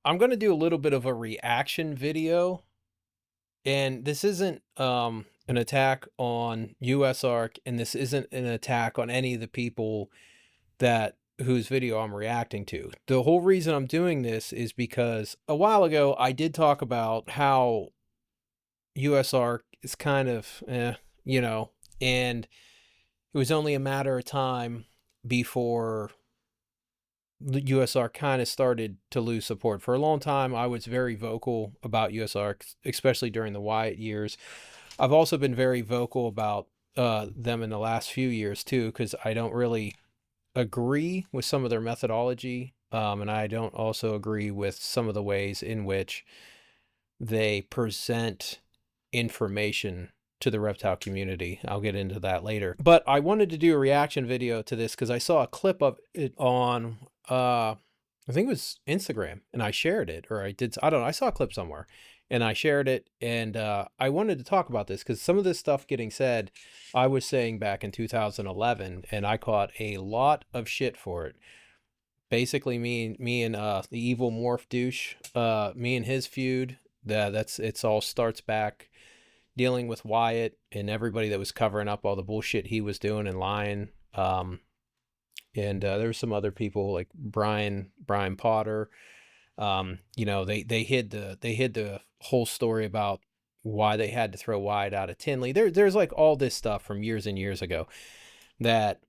I'm going to do a little bit of a reaction video, and this isn't an attack on USARK, and this isn't an attack on any of the people that whose video I'm reacting to. The whole reason I'm doing this is because a while ago I did talk about how USARK is kind of you know, and it was only a matter of time before the USR kind of started to lose support. For a long time, I was very vocal about USR, especially during the Wyatt years. I've also been very vocal about them in the last few years too, because I don't really agree with some of their methodology, and I don't also agree with some of the ways in which they present information to the reptile community. I'll get into that later. But I wanted to do a reaction video to this because I saw a clip of it on I think it was Instagram, and I shared it, or I don't know, I saw a clip somewhere and I shared it, and I wanted to talk about this because some of this stuff getting said, I was saying back in 2011, and I caught a lot of shit for it. Basically, me and the evil morph douche, me and his feud, it's all starts back dealing with Wyatt and everybody that was covering up all the bullshit he was doing and lying. And there were some other people like Brian Potter. They hid the whole story about why they had to throw Wyatt out of Tinley. There's like all this stuff from years and years ago that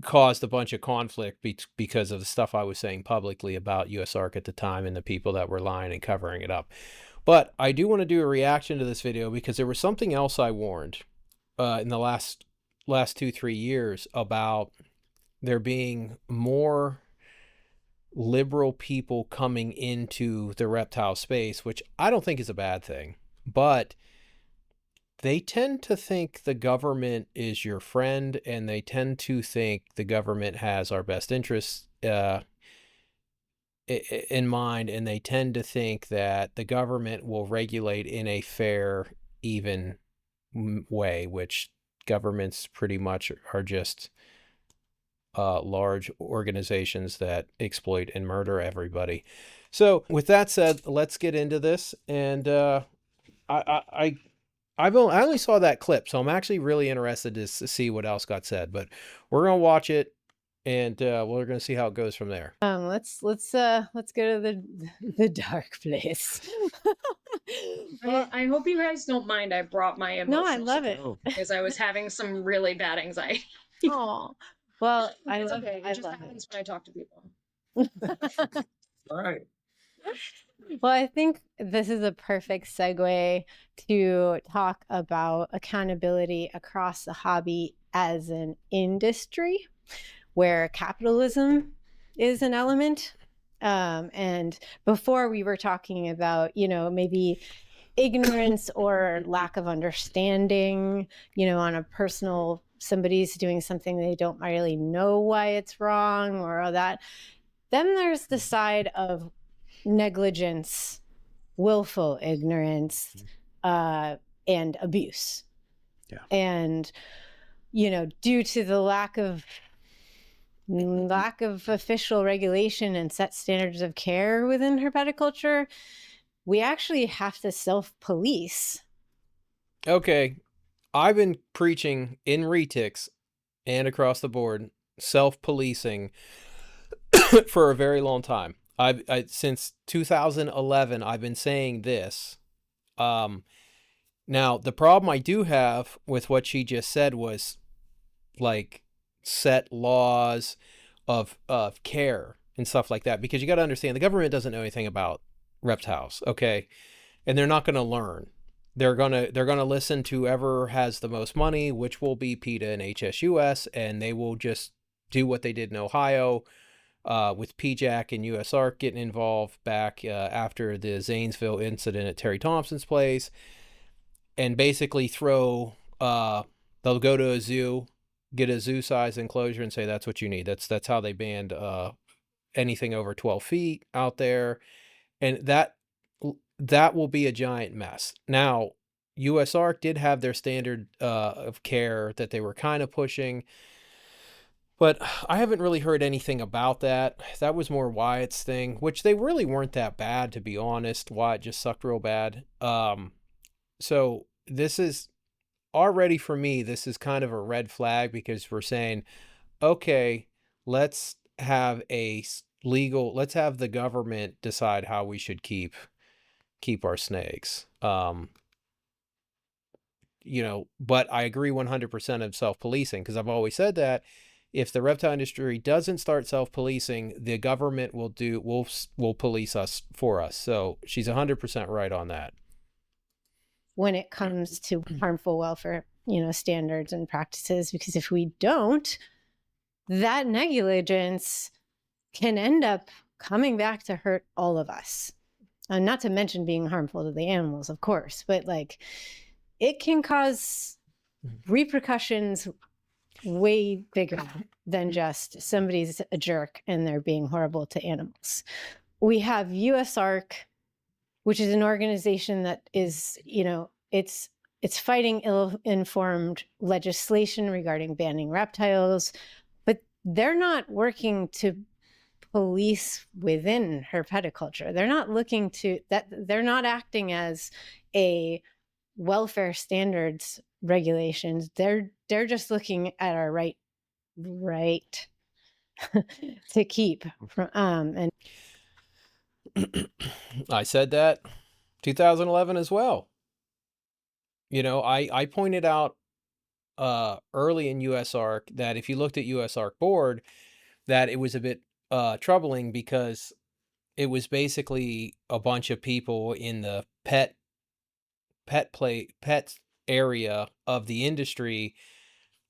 caused a bunch of conflict because of the stuff I was saying publicly about USARK at the time and the people that were lying and covering it up. But I do want to do a reaction to this video because there was something else I warned in the last 2-3 years about there being more liberal people coming into the reptile space, which I don't think is a bad thing, but they tend to think the government is your friend, and they tend to think the government has our best interests in mind, and they tend to think that the government will regulate in a fair, even way, which governments pretty much are just large organizations that exploit and murder everybody. So with that said, let's get into this. And I only saw that clip, so I'm actually really interested to see what else got said. But we're gonna watch it, and we're gonna see how it goes from there. Let's go to the dark place. Well, I hope you guys don't mind. I brought my No, I emotional love it. support because I was having some really bad anxiety. Oh, well, I It's love okay. it. I It just love happens when I talk to people. it. All right. Well, I think this is a perfect segue to talk about accountability across the hobby as an industry where capitalism is an element. And before we were talking about, maybe ignorance or lack of understanding, on a personal, somebody's doing something they don't really know why it's wrong or all that. Then there's the side of negligence, willful ignorance, and abuse. Yeah. And, due to the lack of official regulation and set standards of care within herpetoculture, we actually have to self-police. Okay, I've been preaching in retics and across the board self-policing for a very long time. Since 2011, I've been saying this. Now the problem I do have with what she just said was like set laws of care and stuff like that, because you got to understand the government doesn't know anything about reptiles, okay, and they're not going to learn. They're gonna listen to whoever has the most money, which will be PETA and HSUS, and they will just do what they did in Ohio with PJAC and USARK getting involved back after the Zanesville incident at Terry Thompson's place, and basically they'll go to a zoo, get a zoo size enclosure, and say that's what you need. That's how they banned anything over 12 feet out there, and that will be a giant mess. Now, USARK did have their standard of care that they were kind of pushing, But I haven't really heard anything about that. That was more Wyatt's thing, which they really weren't that bad, to be honest. Wyatt just sucked real bad. So this is already, for me, this is kind of a red flag, because we're saying, okay, let's have let's have the government decide how we should keep our snakes. But I agree 100% of self-policing, because I've always said that if the reptile industry doesn't start self-policing, the government will police us for us. So she's 100% right on that. When it comes to harmful welfare, standards and practices, because if we don't, that negligence can end up coming back to hurt all of us. And not to mention being harmful to the animals, of course, but it can cause repercussions way bigger than just somebody's a jerk and they're being horrible to animals. We have USARK, which is an organization that is, it's fighting ill-informed legislation regarding banning reptiles, but they're not working to police within herpetoculture. They're not looking to that. They're not acting as a welfare standards regulations. They're just looking at our right to keep from and I said that 2011 as well. I pointed out early in USARK that if you looked at USARK board, that it was a bit troubling, because it was basically a bunch of people in the pet area of the industry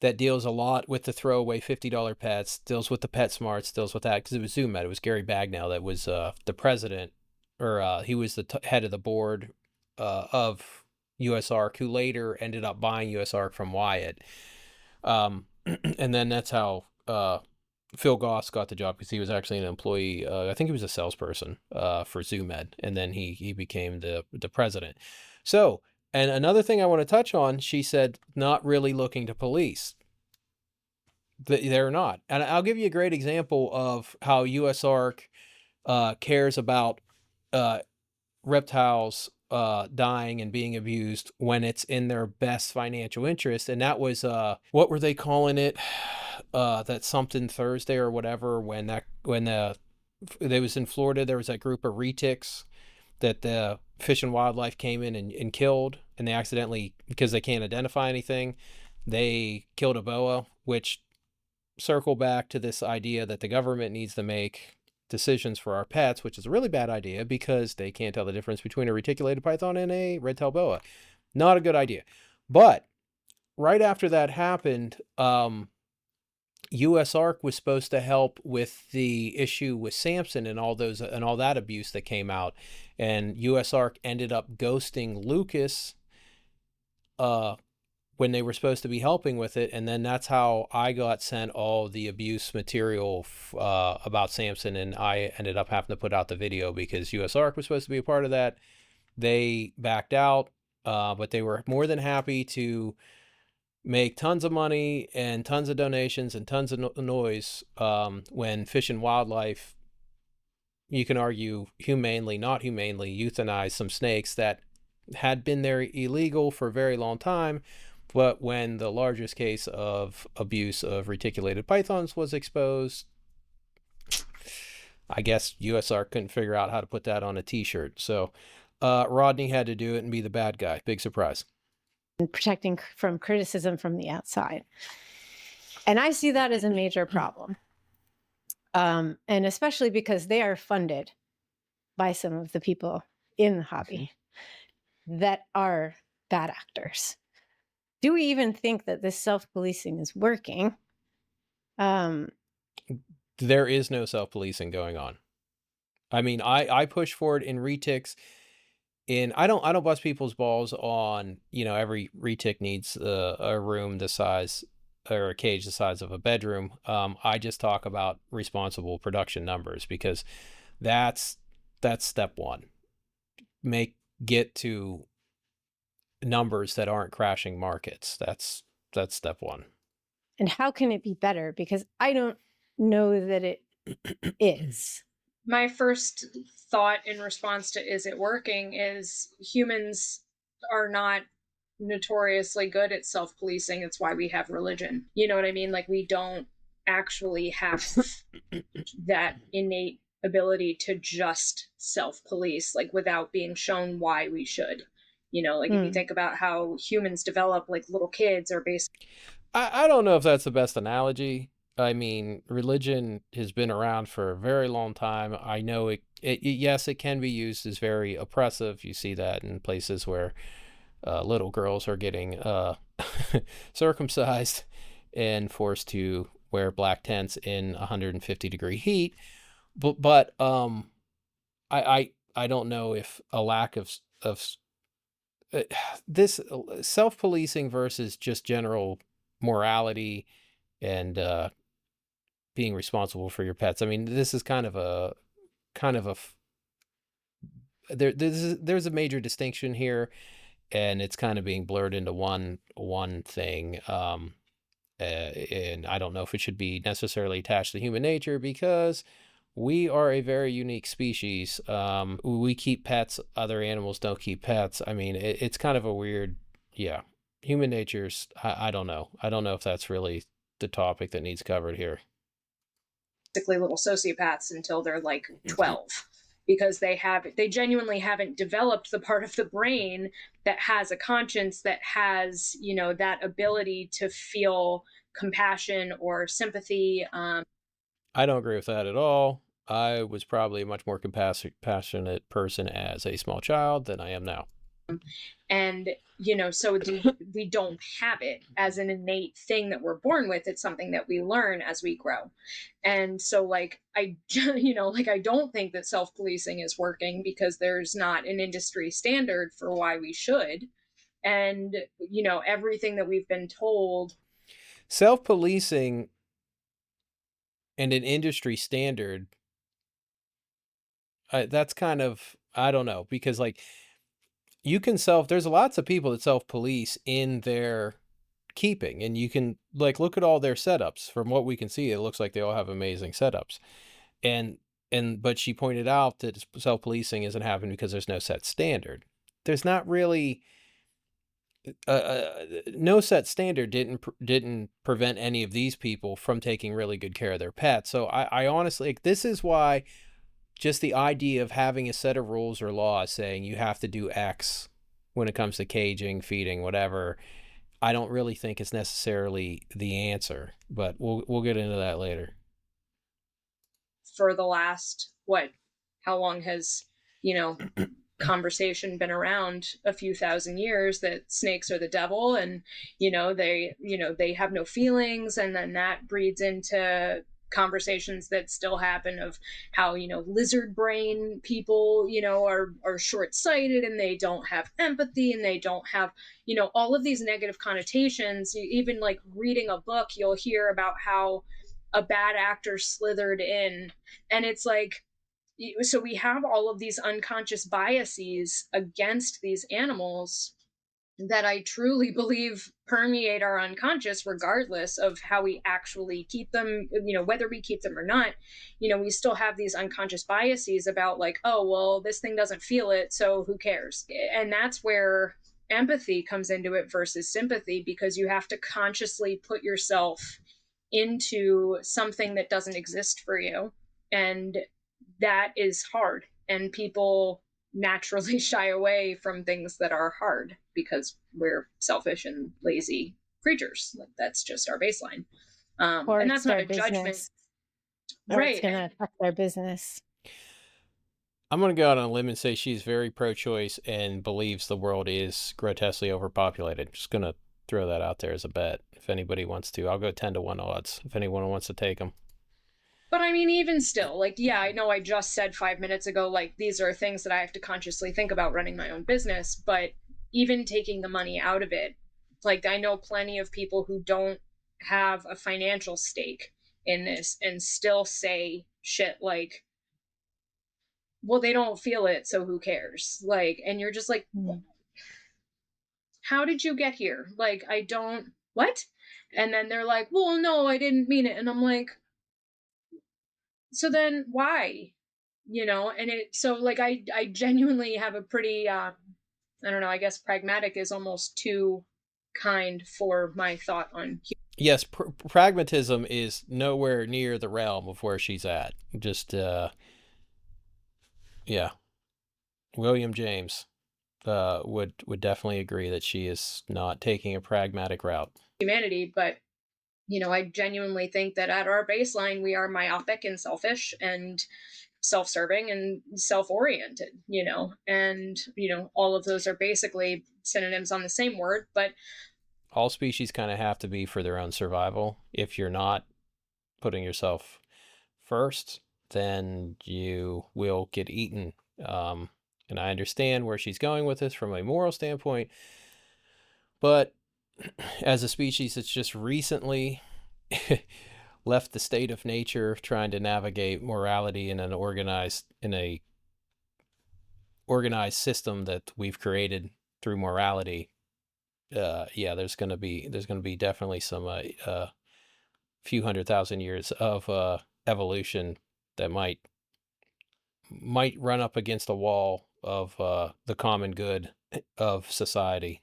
that deals a lot with the throwaway $50 pets, deals with the pet smarts, deals with that, because it was ZoomEd. It was Gary Bagnell that was the president, or he was the head of the board of USARK, who later ended up buying USARK from Wyatt. And then that's how Phil Goss got the job, because he was actually an employee. I think he was a salesperson for ZoomEd, and then he became the president. So, and another thing I want to touch on, she said, not really looking to police. They're not. And I'll give you a great example of how USARK cares about reptiles dying and being abused when it's in their best financial interest. And that was, what were they calling it? That something Thursday or whatever, when they was in Florida, there was that group of retics that the Fish and Wildlife came in and killed, and they accidentally, because they can't identify anything, they killed a boa, which circle back to this idea that the government needs to make decisions for our pets, which is a really bad idea, because they can't tell the difference between a reticulated python and a red-tailed boa. Not a good idea. But right after that happened, USARK was supposed to help with the issue with Samson and all that abuse that came out, and USARK ended up ghosting Lucas when they were supposed to be helping with it. And then that's how I got sent all the abuse material about Samson, and I ended up having to put out the video because USARK was supposed to be a part of that. They backed out, but they were more than happy to make tons of money and tons of donations and tons of noise when Fish and Wildlife, you can argue humanely, not humanely, euthanized some snakes that had been there illegal for a very long time. But when the largest case of abuse of reticulated pythons was exposed, I guess USARK couldn't figure out how to put that on a t-shirt. So Rodney had to do it and be the bad guy. Big surprise. And protecting from criticism from the outside. And I see that as a major problem. And especially because they are funded by some of the people in the hobby that are bad actors. Do we even think that this self-policing is working? There is no self-policing going on. I mean, I push forward in retics. I don't bust people's balls on, every retic needs a room the size, or a cage the size of a bedroom. I just talk about responsible production numbers, because that's step one. Get to numbers that aren't crashing markets. That's step one. And how can it be better? Because I don't know that it is. My first thought in response to is it working is humans are not notoriously good at self-policing. It's why we have religion. You know what I mean? Like we don't actually have that innate ability to just self-police like without being shown why we should. You know, like if you think about how humans develop, like little kids are based. I don't know if that's the best analogy. I mean, religion has been around for a very long time. I know yes, it can be used as very oppressive. You see that in places where little girls are getting circumcised and forced to wear black tents in 150-degree heat. But I don't know if a lack of this self-policing versus just general morality and being responsible for your pets. I mean, this is kind of a there's a major distinction here, and it's kind of being blurred into one thing. And I don't know if it should be necessarily attached to human nature because we are a very unique species. We keep pets, other animals don't keep pets. I mean, it's kind of a weird, yeah. Human nature's, I don't know. I don't know if that's really the topic that needs covered here. Basically little sociopaths until they're like 12 because they genuinely haven't developed the part of the brain that has a conscience, that has, you know, that ability to feel compassion or sympathy. I don't agree with that at all. I was probably a much more compassionate person as a small child than I am now. And you know, so we don't have it as an innate thing that we're born with. It's something that we learn as we grow. And so like I you know, like I don't think that self-policing is working because there's not an industry standard for why we should. And you know, everything that we've been told, self-policing and an industry standard, that's kind of, I don't know, because like you can there's lots of people that self-police in their keeping, and you can like look at all their setups. From what we can see, it looks like they all have amazing setups. And but she pointed out that self-policing isn't happening because there's no set standard. There's not really no set standard didn't prevent any of these people from taking really good care of their pets. So I honestly, like, this is why just the idea of having a set of rules or laws saying you have to do X when it comes to caging, feeding, whatever, I don't really think it's necessarily the answer. But we'll get into that later. for the last what, how long has, you know, conversation been around, a few thousand years, that snakes are the devil, and you know they have no feelings, and then that breeds into conversations that still happen of how, you know, lizard brain people, you know, are short-sighted and they don't have empathy and they don't have, you know, all of these negative connotations. Even like reading a book, you'll hear about how a bad actor slithered in, and it's like, so we have all of these unconscious biases against these animals that I truly believe permeate our unconscious, regardless of how we actually keep them, you know, whether we keep them or not. You know, we still have these unconscious biases about like, oh, well, this thing doesn't feel it, so who cares? And that's where empathy comes into it versus sympathy, because you have to consciously put yourself into something that doesn't exist for you. And that is hard. And people naturally shy away from things that are hard because we're selfish and lazy creatures. Like that's just our baseline. Or And it's that's not their a judgment. business. Or it's Right. going to affect their business. I'm going to go out on a limb and say she's very pro-choice and believes the world is grotesquely overpopulated. Just going to throw that out there as a bet. If anybody wants to, I'll go 10-1 odds if anyone wants to take them. But I mean, even still, like, yeah, I know I just said 5 minutes ago, like, these are things that I have to consciously think about running my own business. But even taking the money out of it, like, I know plenty of people who don't have a financial stake in this and still say shit like, well, they don't feel it, so who cares? Like, and you're just like, how did you get here? Like, I don't, what? And then they're like, well, no, I didn't mean it. And I'm like, so then why? And so like I genuinely have a pretty I don't know, I guess pragmatic is almost too kind for my thought on. Yes, pragmatism is nowhere near the realm of where she's at. Just yeah, William James would definitely agree that she is not taking a pragmatic route. Humanity, but I genuinely think that at our baseline we are myopic and selfish and self-serving and self-oriented, and all of those are basically synonyms on the same word, but all species kind of have to be for their own survival. If you're not putting yourself first, then you will get eaten. And I understand where she's going with this from a moral standpoint, but as a species that's just recently left the state of nature, trying to navigate morality in a organized system that we've created through morality, yeah, there's gonna be definitely some few 100,000 years of evolution that might run up against a wall of the common good of society.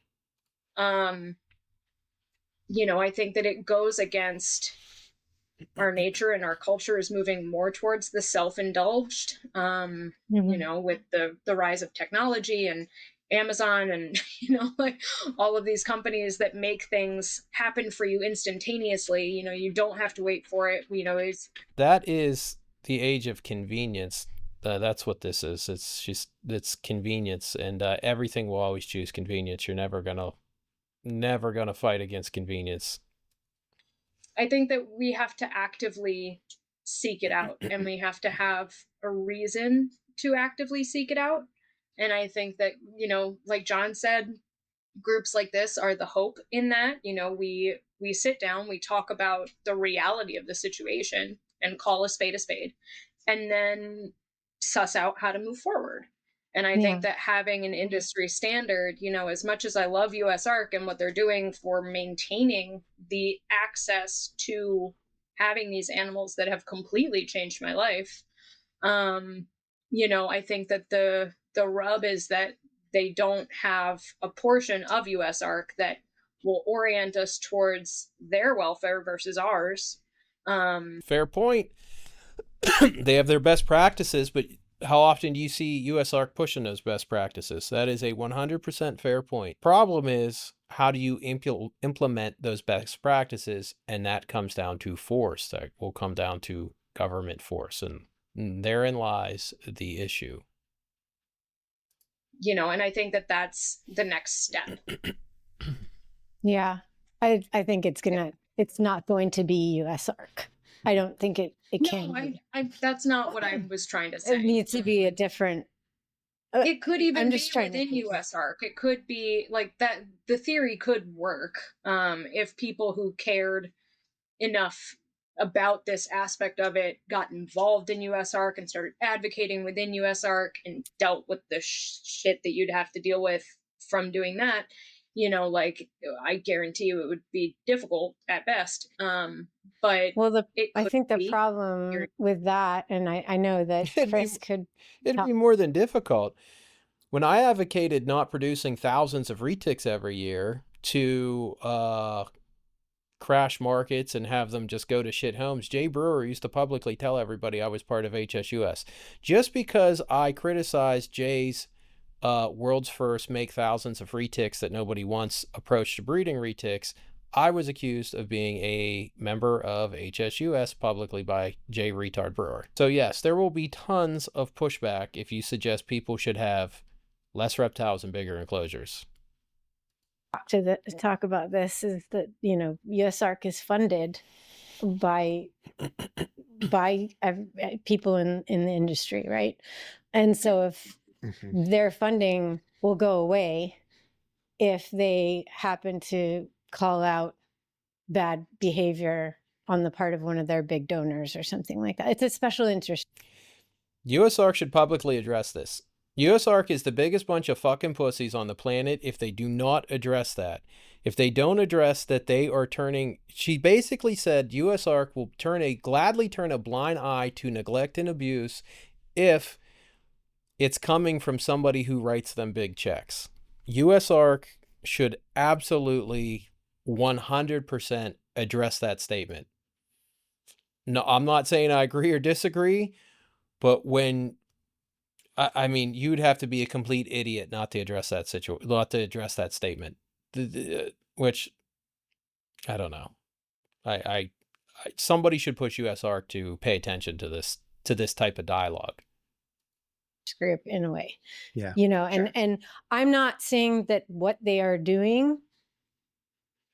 I think that it goes against our nature, and our culture is moving more towards the self-indulged, with the rise of technology and Amazon and like all of these companies that make things happen for you instantaneously. You don't have to wait for it. That is the age of convenience. That's what this is. It's convenience, and everything will always choose convenience. You're never gonna fight against convenience. I think that we have to actively seek it out, and we have to have a reason to actively seek it out. And I think that, like John said, groups like this are the hope in that. We sit down, we talk about the reality of the situation and call a spade, and then suss out how to move forward. And I think that having an industry standard, as much as I love USARK and what they're doing for maintaining the access to having these animals that have completely changed my life, I think that the rub is that they don't have a portion of USARK that will orient us towards their welfare versus ours. Fair point. They have their best practices, but how often do you see USARK pushing those best practices? That is a 100% fair point. Problem is, how do you implement those best practices? And that comes down to force. That will come down to government force. And therein lies the issue. And I think that that's the next step. Yeah. I think it's not going to be USARK. I don't think it can be. That's not what I was trying to say. It needs to be a different. It could even be within USARK. It could be like that. The theory could work if people who cared enough about this aspect of it got involved in USARK and started advocating within USARK and dealt with the shit that you'd have to deal with from doing that. Like I guarantee you it would be difficult at best. But I think the problem with that, and I know that Chris could. It'd be more than difficult. When I advocated not producing thousands of retics every year to crash markets and have them just go to shit homes, Jay Brewer used to publicly tell everybody I was part of HSUS. Just because I criticized Jay's world's first make thousands of retics that nobody wants approach to breeding retics, I was accused of being a member of HSUS publicly by Jay Retard Brewer. So yes, there will be tons of pushback if you suggest people should have less reptiles and bigger enclosures. Talk about this is that USARK is funded by people in the industry, right? And so if their funding will go away if they happen to call out bad behavior on the part of one of their big donors or something like that. It's a special interest. USARK should publicly address this. USARK is the biggest bunch of fucking pussies on the planet if they do not address that. If they don't address that they are turning, she basically said USARK will gladly turn a blind eye to neglect and abuse if it's coming from somebody who writes them big checks. USARK should absolutely 100% address that statement. No, I'm not saying I agree or disagree, but I mean, you'd have to be a complete idiot not to address that not to address that statement. Which I don't know. I somebody should push USARK to pay attention to this type of dialogue. Group in a way, Yeah, and I'm not saying that what they are doing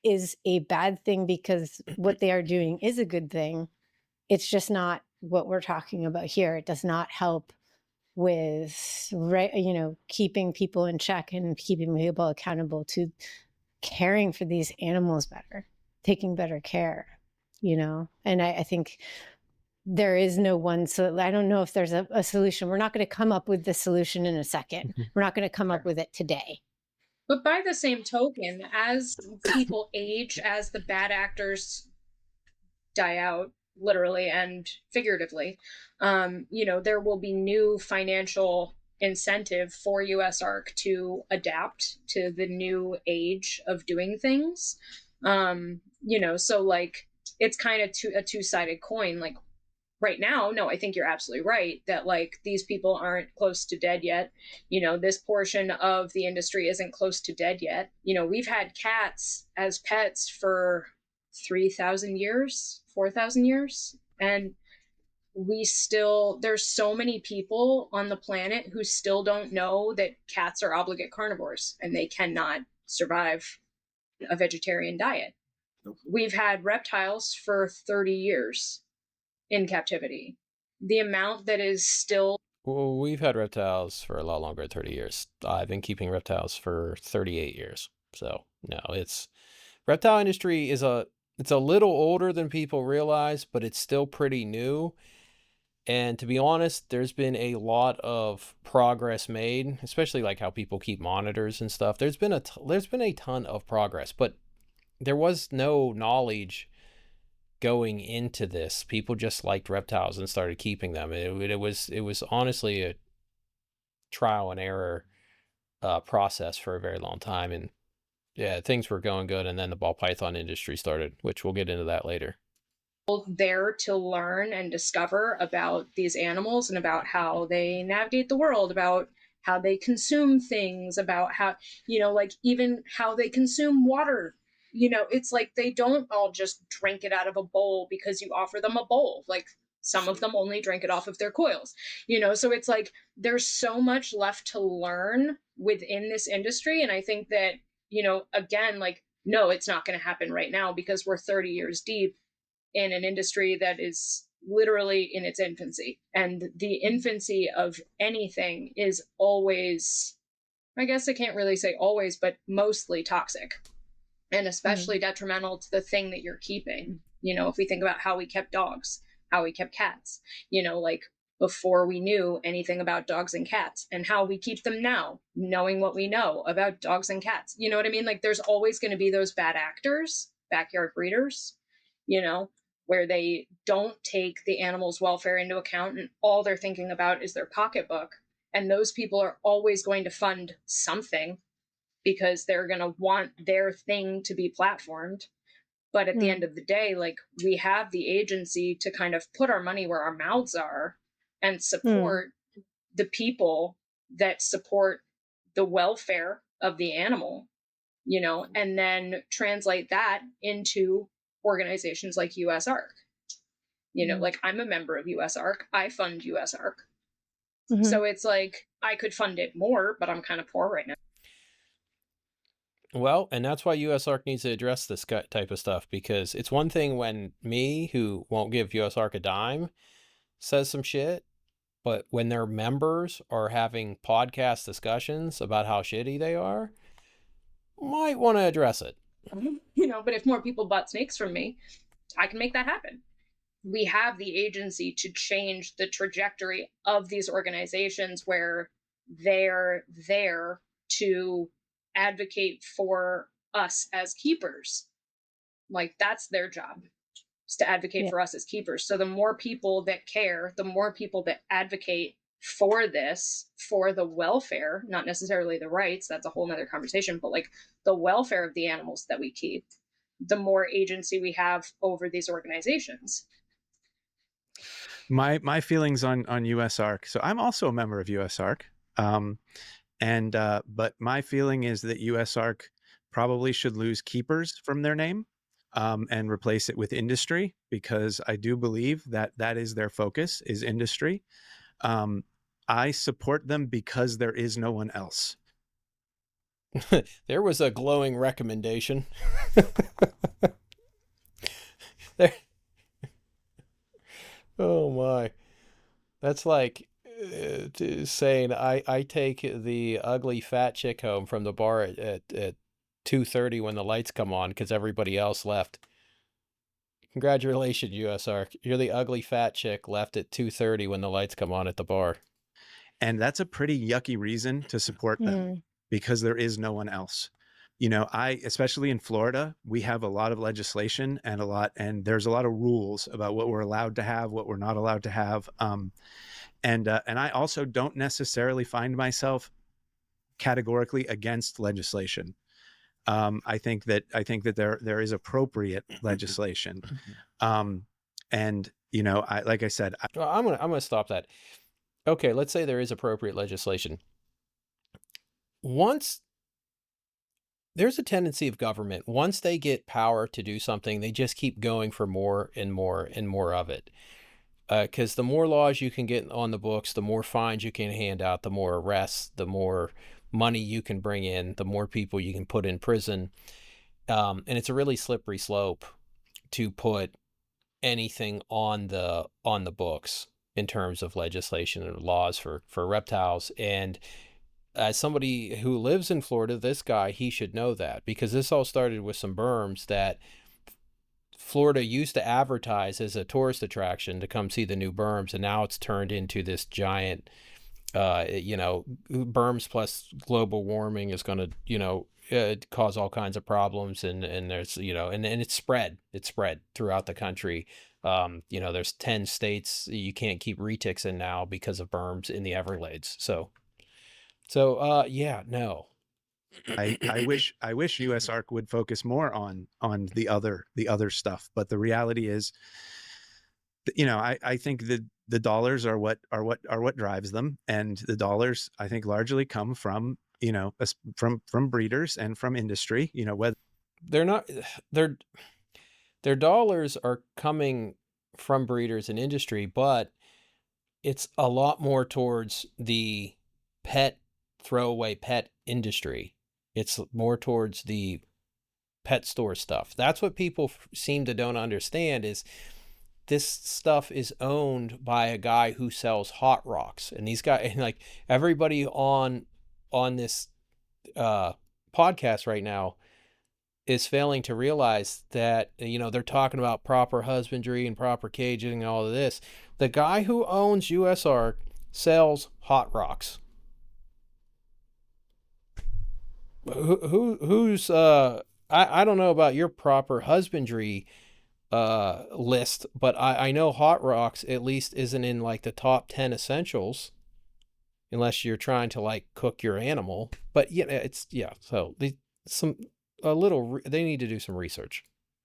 is a bad thing, because what they are doing is a good thing. It's just not what we're talking about here. It does not help with keeping people in check and keeping people accountable to caring for these animals better, taking better care, and I think there is no one. So I don't know if there's a solution. We're not going to come up with the solution in a second. We're not going to come up with it today. But by the same token, as people age, as the bad actors die out, literally and figuratively, there will be new financial incentive for USARK to adapt to the new age of doing things. So like it's kind of a two-sided coin. Like right now, no, I think you're absolutely right that like these people aren't close to dead yet. This portion of the industry isn't close to dead yet. We've had cats as pets for 3,000 years, 4,000 years, and there's so many people on the planet who still don't know that cats are obligate carnivores and they cannot survive a vegetarian diet. We've had reptiles for 30 years in captivity. The amount that is still... Well, we've had reptiles for a lot longer than 30 years. I've been keeping reptiles for 38 years. So, no, reptile industry it's a little older than people realize, but it's still pretty new. And to be honest, there's been a lot of progress made, especially like how people keep monitors and stuff. There's been a ton of progress, but there was no knowledge going into this. People just liked reptiles and started keeping them. It was honestly a trial and error process for a very long time. And yeah, things were going good, and then the ball python industry started, which we'll get into that later. There to learn and discover about these animals and about how they navigate the world, about how they consume things, about how, like even how they consume water. It's like they don't all just drink it out of a bowl because you offer them a bowl. Like some of them only drink it off of their coils, so it's like there's so much left to learn within this industry. And I think that, again, like, no, it's not going to happen right now because we're 30 years deep in an industry that is literally in its infancy. And the infancy of anything is always, I guess I can't really say always, but mostly toxic, and especially detrimental to the thing that you're keeping. If we think about how we kept dogs, how we kept cats, like before we knew anything about dogs and cats, and how we keep them now, knowing what we know about dogs and cats. You know what I mean? Like there's always going to be those bad actors, backyard breeders, where they don't take the animal's welfare into account and all they're thinking about is their pocketbook. And those people are always going to fund something because they're going to want their thing to be platformed. But at the end of the day, like we have the agency to kind of put our money where our mouths are and support the people that support the welfare of the animal, and then translate that into organizations like USARK. Like I'm a member of USARK. I fund USARK. So it's like I could fund it more, but I'm kind of poor right now. Well, and that's why USARK needs to address this type of stuff, because it's one thing when me, who won't give USARK a dime, says some shit, but when their members are having podcast discussions about how shitty they are, might want to address it. But if more people bought snakes from me, I can make that happen. We have the agency to change the trajectory of these organizations where they're there to advocate for us as keepers. Like, that's their job, is to advocate Yeah. for us as keepers. So the more people that care, the more people that advocate for this, for the welfare, not necessarily the rights, that's a whole nother conversation, but like the welfare of the animals that we keep, the more agency we have over these organizations. My feelings on USARK. So I'm also a member of USARK. But my feeling is that USARK probably should lose keepers from their name, and replace it with industry, because I do believe that that is their focus, is industry. I support them because there is no one else. There was a glowing recommendation. There. Oh my. That's like saying I take the ugly fat chick home from the bar at 2:30 when the lights come on because everybody else left. Congratulations, USARK. You're the ugly fat chick left at 2:30 when the lights come on at the bar. And that's a pretty yucky reason to support them, because there is no one else. You know, especially in Florida, we have a lot of legislation and there's a lot of rules about what we're allowed to have, what we're not allowed to have. And I also don't necessarily find myself categorically against legislation. I think that there is appropriate legislation. And you know, like I said, Well, I'm gonna stop that. Okay, let's say there is appropriate legislation. Once there's a tendency of government, once they get power to do something, they just keep going for more and more and more of it. Because the more laws you can get on the books, the more fines you can hand out, the more arrests, the more money you can bring in, the more people you can put in prison. And it's a really slippery slope to put anything on the books in terms of legislation and laws for reptiles. And as somebody who lives in Florida, this guy, he should know that, because this all started with some berms that Florida used to advertise as a tourist attraction to come see the new berms, and now it's turned into this giant, berms plus global warming is going to, cause all kinds of problems, and there's, and it's spread throughout the country. There's 10 states you can't keep retics in now because of berms in the Everglades. So yeah, no. I wish USARK would focus more on the other stuff, but the reality is, I think that the dollars are what drives them, and the dollars, I think, largely come from from breeders and from industry. Whether they're not their dollars are coming from breeders and industry, but it's a lot more towards the throwaway pet industry. It's more towards the pet store stuff. That's what people seem to don't understand, is this stuff is owned by a guy who sells hot rocks. And these guys, and like everybody on this podcast right now is failing to realize that, they're talking about proper husbandry and proper caging and all of this. The guy who owns USARK sells hot rocks. Who's I don't know about your proper husbandry list, but I know hot rocks at least isn't in like the top 10 essentials, unless you're trying to like cook your animal. But so they need to do some research.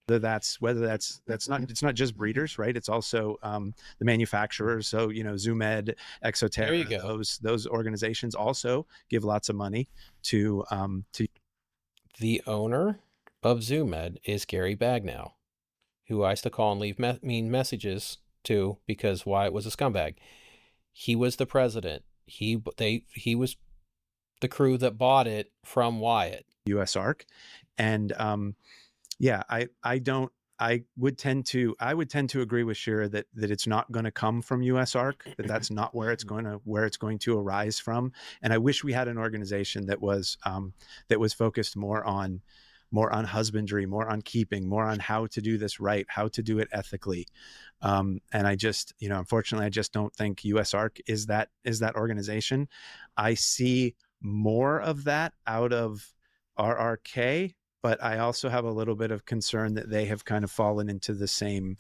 that's not, it's not just breeders, right? It's also the manufacturers. So Zoomed, Exoterra, There you go. Those organizations also give lots of money to The owner of Zoomed is Gary Bagnall, who I used to call and leave mean messages to, because Wyatt was a scumbag. He was the president. He was the crew that bought it from Wyatt. USARK. And I would tend to agree with Shira that it's not going to come from USARK, that's not where it's going to arise from. And I wish we had an organization that was focused more on more on husbandry, more on keeping, more on how to do this right, how to do it ethically. And I just, unfortunately, I just don't think USARK is that organization. I see more of that out of RRK, but I also have a little bit of concern that they have kind of fallen into the same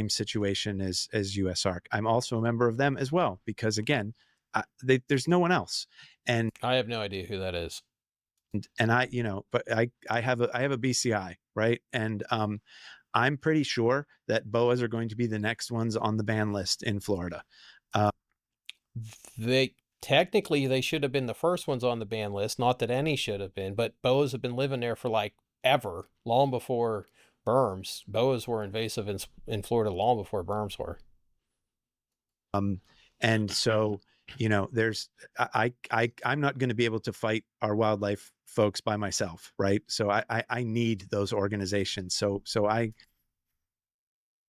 situation as USARK. I'm also a member of them as well because, again, there's no one else, and I have no idea who that is. And I, but I have a BCI, right, and I'm pretty sure that boas are going to be the next ones on the ban list in Florida. They should have been the first ones on the ban list. Not that any should have been, but boas have been living there for like ever, long before berms. Boas were invasive in Florida long before berms were. And so, there's I'm not going to be able to fight our wildlife folks by myself, right? So I need those organizations. So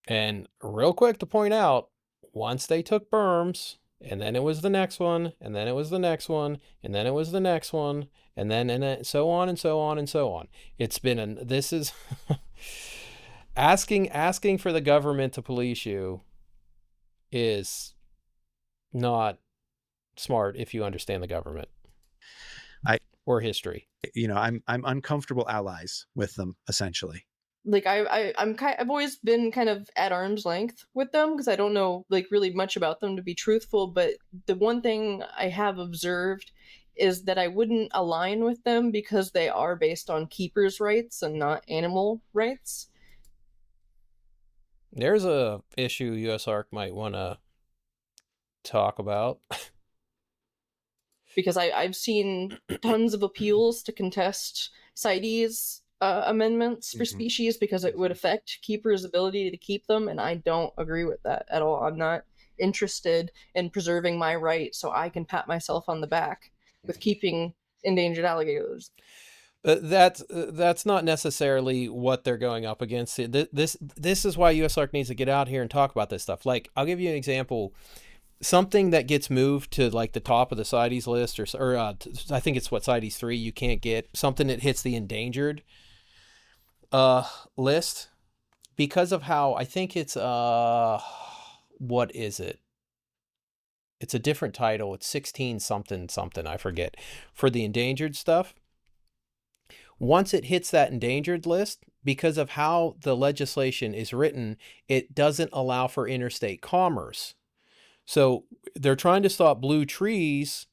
And real quick to point out, once they took berms, and then it was the next one, and then it was the next one, and then it was the next one, and then so on and so on and so on. It's been this is asking for the government to police you is not smart if you understand the government or history. I'm uncomfortable allies with them, essentially. Like I've always been kind of at arm's length with them because I don't know like really much about them, to be truthful, but the one thing I have observed is that I wouldn't align with them because they are based on keepers' rights and not animal rights. There's a issue USARK might want to talk about. Because I've seen tons of appeals to contest CITES amendments for species because it would affect keepers' ability to keep them, and I don't agree with that at all. I'm not interested in preserving my right so I can pat myself on the back with keeping endangered alligators. That's not necessarily what they're going up against. This is why USARK needs to get out here and talk about this stuff. Like, I'll give you an example. Something that gets moved to like the top of the CITES list, or I think it's what CITES 3 you can't get, something that hits the endangered list because of how I think it's what is it? It's a different title. It's 16 something something, I forget, for the endangered stuff. Once it hits that endangered list, because of how the legislation is written, it doesn't allow for interstate commerce. So they're trying to stop blue trees,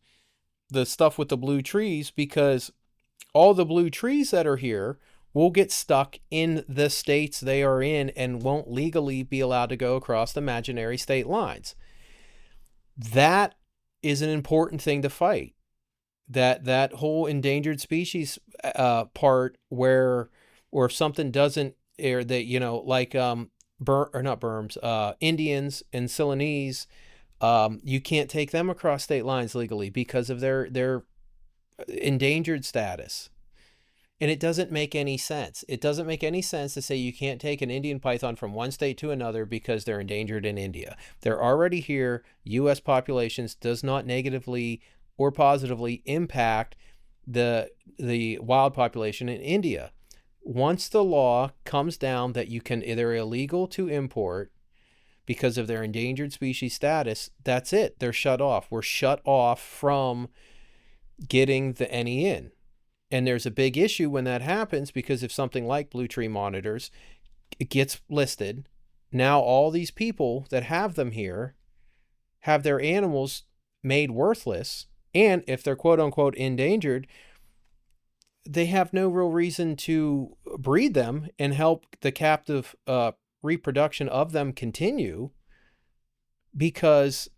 the stuff with the blue trees, because all the blue trees that are here will get stuck in the states they are in and won't legally be allowed to go across the imaginary state lines. That is an important thing to fight. That whole endangered species part where, or if something doesn't, or that, like not berms, Indians and Ceylonese, you can't take them across state lines legally because of their endangered status. And it doesn't make any sense. It doesn't make any sense to say you can't take an Indian python from one state to another because they're endangered in India. They're already here. U.S. populations does not negatively or positively impact the wild population in India. Once the law comes down that you can, they're illegal to import because of their endangered species status, that's it. They're shut off. We're shut off from getting any in. And there's a big issue when that happens, because if something like Blue Tree Monitors gets listed, now all these people that have them here have their animals made worthless. And if they're quote unquote endangered, they have no real reason to breed them and help the captive reproduction of them continue, because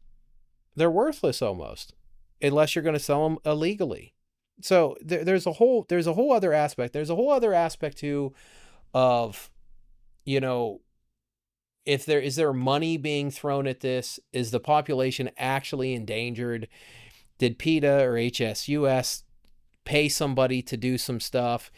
they're worthless almost, unless you're going to sell them illegally. So there's a whole other aspect. There's a whole other aspect too of, if is there money being thrown at this? Is the population actually endangered? Did PETA or HSUS pay somebody to do some stuff?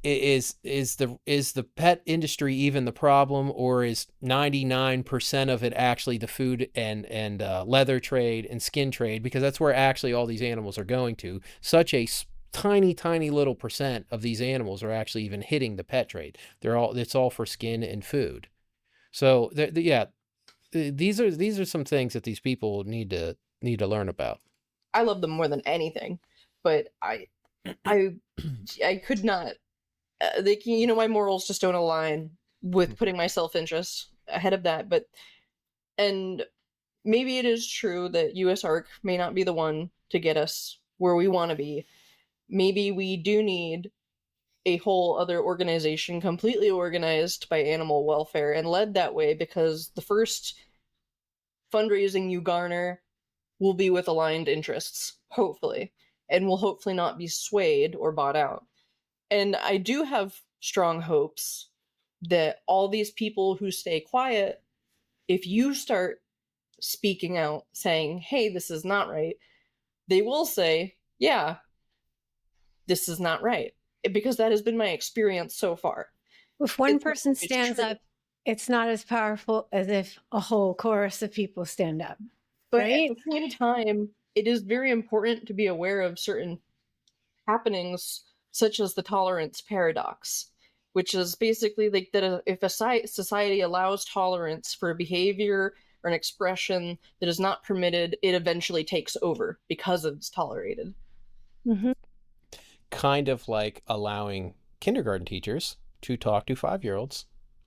Is the pet industry even the problem, or is 99% of it actually the food and leather trade and skin trade? Because that's where actually all these animals are going to. Such a tiny little percent of these animals are actually even hitting the pet trade. It's all for skin and food. So yeah, these are some things that these people need to learn about. I love them more than anything, but I could not. Like, you know, my morals just don't align with putting my self-interest ahead of that. But and maybe it is true that USARK may not be the one to get us where we want to be. Maybe we do need a whole other organization completely organized by animal welfare and led that way, because the first fundraising you garner will be with aligned interests, hopefully, and will hopefully not be swayed or bought out. And I do have strong hopes that all these people who stay quiet, if you start speaking out saying, hey, this is not right, they will say, yeah, this is not right. Because that has been my experience so far. If one It's not person always stands true. up, it's not as powerful as if a whole chorus of people stand up. But right? at the same time, it is very important to be aware of certain happenings, such as the tolerance paradox, which is basically like that if a society allows tolerance for a behavior or an expression that is not permitted, it eventually takes over because it's tolerated. Kind of like allowing kindergarten teachers to talk to 5-year-olds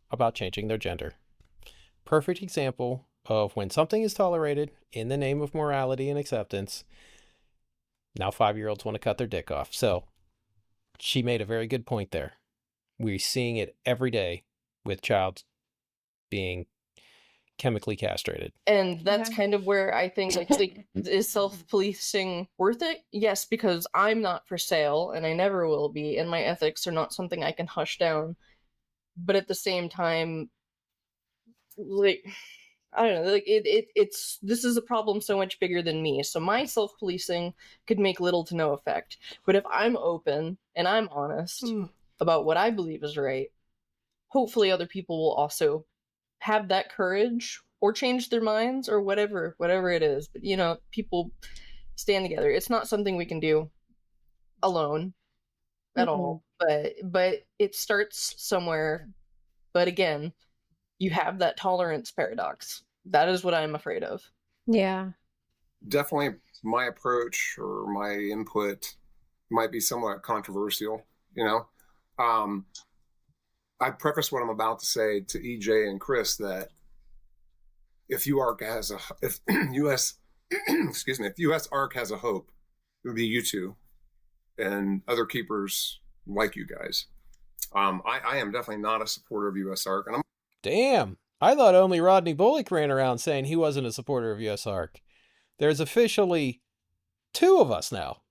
about changing their gender. Perfect example of when something is tolerated in the name of morality and acceptance. Now 5-year-olds want to cut their dick off. So she made a very good point there. We're seeing it every day with child being chemically castrated. And that's Yeah. kind of where I think, like is self-policing worth it? Yes, because I'm not for sale and I never will be, and my ethics are not something I can hush down. But at the same time, like, I don't know, like it's this is a problem so much bigger than me. So my self-policing could make little to no effect. But if I'm open and I'm honest about what I believe is right, hopefully other people will also have that courage or change their minds or whatever it is. But you know, people stand together. It's not something we can do alone at all. But it starts somewhere. But again, you have that tolerance paradox. That is what I'm afraid of. Yeah. Definitely my approach or my input might be somewhat controversial, you know. I preface what I'm about to say to EJ and Chris that if USARK has a if US excuse me, if USARK has a hope, it would be you two and other keepers like you guys. I am definitely not a supporter of USARK, and I'm Damn. I thought only Rodney Bullock ran around saying he wasn't a supporter of USARK. There's officially 2 of us now.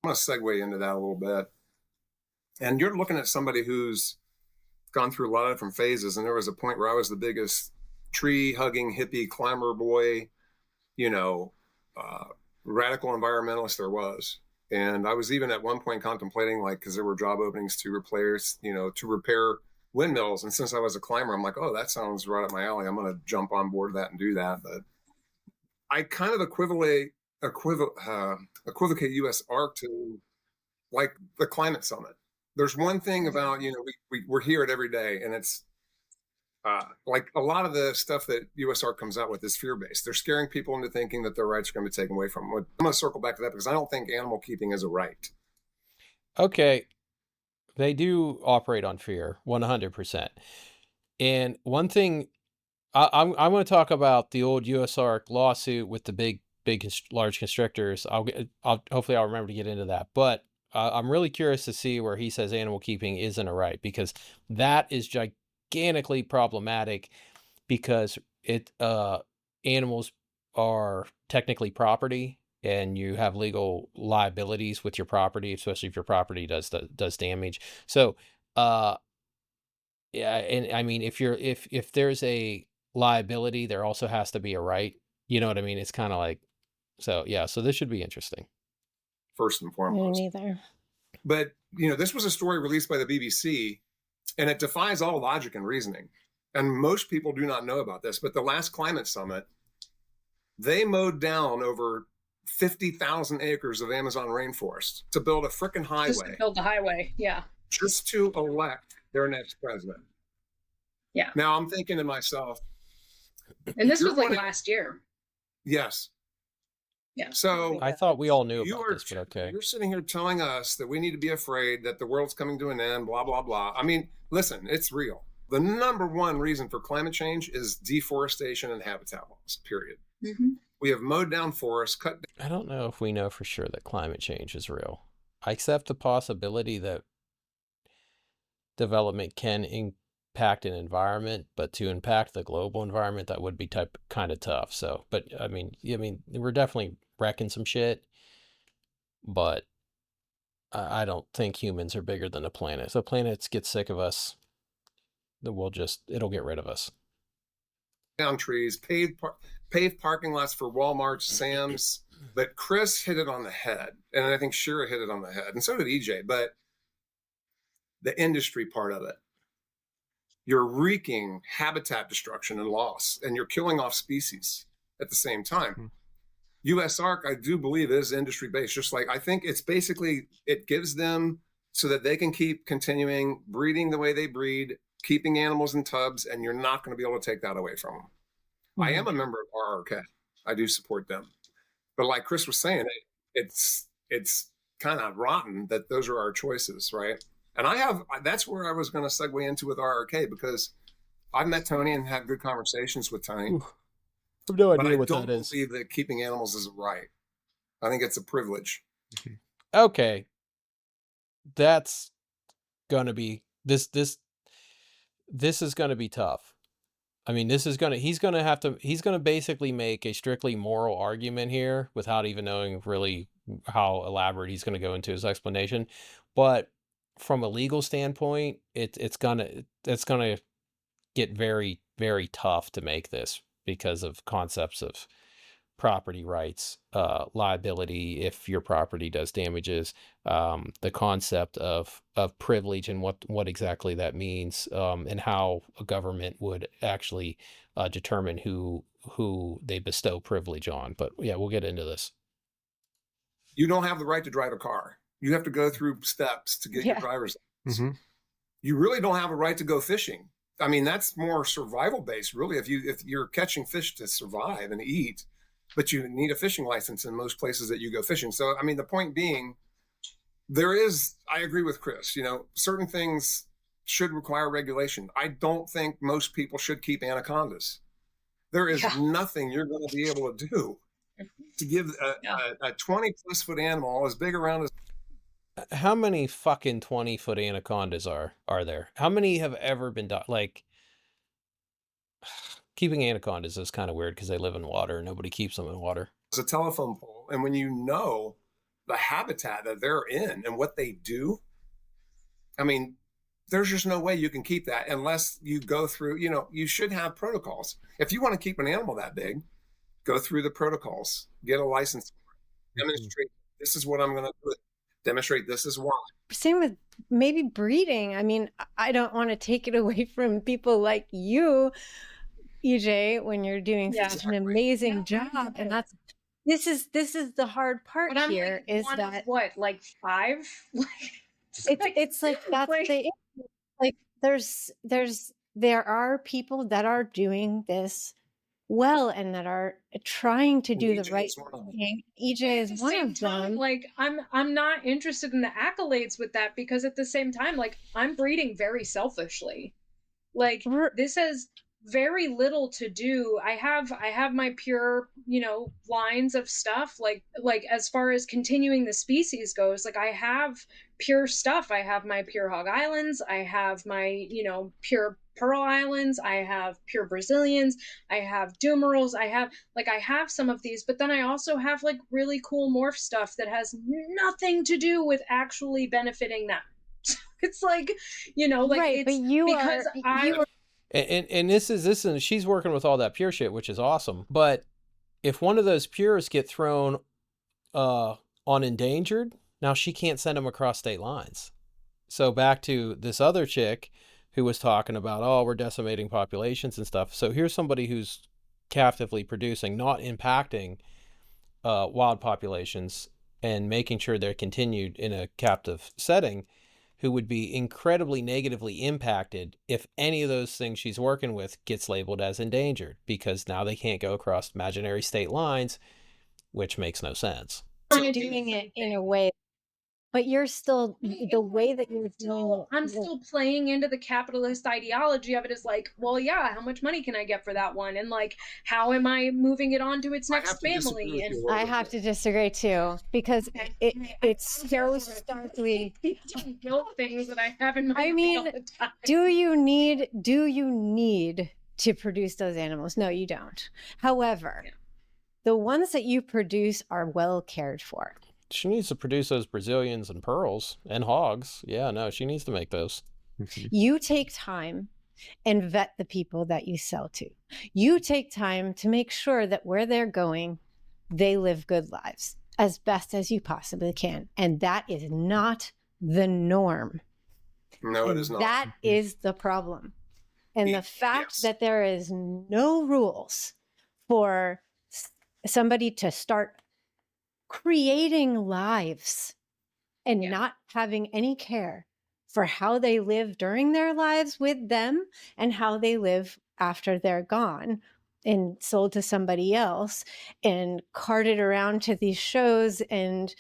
going to segue into that a little bit. And you're looking at somebody who's gone through a lot of different phases. And there was a point where I was the biggest tree hugging hippie climber boy, you know, radical environmentalist there was. And I was even at one point contemplating, like, because there were job openings to replace, you know, to repair windmills. And since I was a climber, I'm like, oh, that sounds right up my alley. I'm going to jump on board that and do that. But I kind of equivocate USARK to like the climate summit. There's one thing about, you know, we're here it every day, and it's like a lot of the stuff that USARK comes out with is fear-based. They're scaring people into thinking that their rights are going to be taken away from them. I'm going to circle back to that because I don't think animal keeping is a right. Okay. They do operate on fear, 100%. And one thing, I'm going to talk about the old USARK lawsuit with the large constrictors. Hopefully I'll remember to get into that. But I'm really curious to see where he says animal keeping isn't a right, because that is gigantically problematic, because animals are technically property, and you have legal liabilities with your property, especially if your property does damage. So, yeah, and I mean, if there's a liability, there also has to be a right. You know what I mean? It's kind of like, so yeah. So this should be interesting. First and Me foremost. neither. But, you know, this was a story released by the BBC, and it defies all logic and reasoning. And most people do not know about this, but the last climate summit, they mowed down over 50,000 acres of Amazon rainforest to build a frickin' highway. Just to build the highway, yeah. Just to elect their next president. Yeah. Now I'm thinking to myself, and this was like last year. Yes. Yeah. So I thought we all knew about this, but okay. You're sitting here telling us that we need to be afraid that the world's coming to an end, blah, blah, blah. I mean, listen, it's real. The number one reason for climate change is deforestation and habitat loss, period. Mm-hmm. We have mowed down forests, cut down. I don't know if we know for sure that climate change is real. I accept the possibility that development can impact an environment, but to impact the global environment, that would be kind of tough. So, but I mean, we're definitely wrecking some shit, but I don't think humans are bigger than the planet. If the planet gets sick of us, then it'll get rid of us. Down trees, paved parking lots for Walmart, Sam's. But Chris hit it on the head, and I think Shira hit it on the head, and so did EJ. But the industry part of it, you're wreaking habitat destruction and loss, and you're killing off species at the same time. USARK, I do believe, is industry based. Just like I think it's basically, it gives them so that they can keep continuing breeding the way they breed, keeping animals in tubs, and you're not going to be able to take that away from them. Mm-hmm. I am a member of RRK. I do support them. But like Chris was saying, it's kind of rotten that those are our choices, right? And that's where I was going to segue into with RRK, because I've met Tony and had good conversations with Tony. Ooh, I have no idea what that is. I don't believe that keeping animals is a right. I think it's a privilege. Okay. That's going to be, this is going to be tough. I mean, he's going to basically make a strictly moral argument here without even knowing really how elaborate he's going to go into his explanation. But from a legal standpoint, it's going to get very, very tough to make this because of concepts of property rights, liability if your property does damages, the concept of privilege and what exactly that means, and how a government would actually determine who they bestow privilege on. But yeah, we'll get into this. You don't have the right to drive a car. You have to go through steps to get your driver's license. Mm-hmm. You really don't have a right to go fishing. I mean, that's more survival based, really. If you're catching fish to survive and eat, but you need a fishing license in most places that you go fishing. So, I mean, the point being, I agree with Chris, certain things should require regulation. I don't think most people should keep anacondas. There is nothing you're going to be able to do to give a 20 plus foot animal as big around as. How many fucking 20-foot anacondas are there? How many have ever been done? Like, keeping anacondas is kind of weird because they live in water and nobody keeps them in water. It's a telephone pole. And when you know the habitat that they're in and what they do, I mean, there's just no way you can keep that unless you go through, you should have protocols. If you want to keep an animal that big, go through the protocols, get a license, demonstrate this is what I'm going to do. Demonstrate this is why. Same with maybe breeding. I mean, I don't want to take it away from people like you, EJ, when you're doing such an amazing job. And this is the hard part here, like is that what, like 5? it's like that's the like there are people that are doing this well and that are trying to do the right thing. EJ is one of them. Like I'm not interested in the accolades with that, because at the same time, like, I'm breeding very selfishly. Like, this has very little to do. I have my pure, lines of stuff, like as far as continuing the species goes, like I have pure stuff. I have my pure hog islands, I have my, pure pearl islands, I have pure Brazilians, I have Dumerals, I have some of these, but then I also have like really cool morph stuff that has nothing to do with actually benefiting them. It's like, like, right, it's but you because are and this is she's working with all that pure shit, which is awesome. But if one of those pures get thrown on endangered, now she can't send them across state lines. So back to this other chick who was talking about, oh, we're decimating populations and stuff. So here's somebody who's captively producing, not impacting wild populations and making sure they're continued in a captive setting, who would be incredibly negatively impacted if any of those things she's working with gets labeled as endangered, because now they can't go across imaginary state lines, which makes no sense. Doing it in a way, but you're still, the way that you're doing I'm still playing into the capitalist ideology of it, is like, well, yeah, how much money can I get for that one? And like, how am I moving it on to its next family? And I have to disagree too, because it's so starkly. build things that I have in my I mind mean, all the time. do you need to produce those animals? No, you don't. However, the ones that you produce are well cared for. She needs to produce those Brazilians and pearls and hogs. Yeah, no, she needs to make those. You take time and vet the people that you sell to. You take time to make sure that where they're going, they live good lives as best as you possibly can. And that is not the norm. No, it is not. That is the problem. And the fact that there is no rules for somebody to start creating lives and not having any care for how they live during their lives with them and how they live after they're gone and sold to somebody else and carted around to these shows and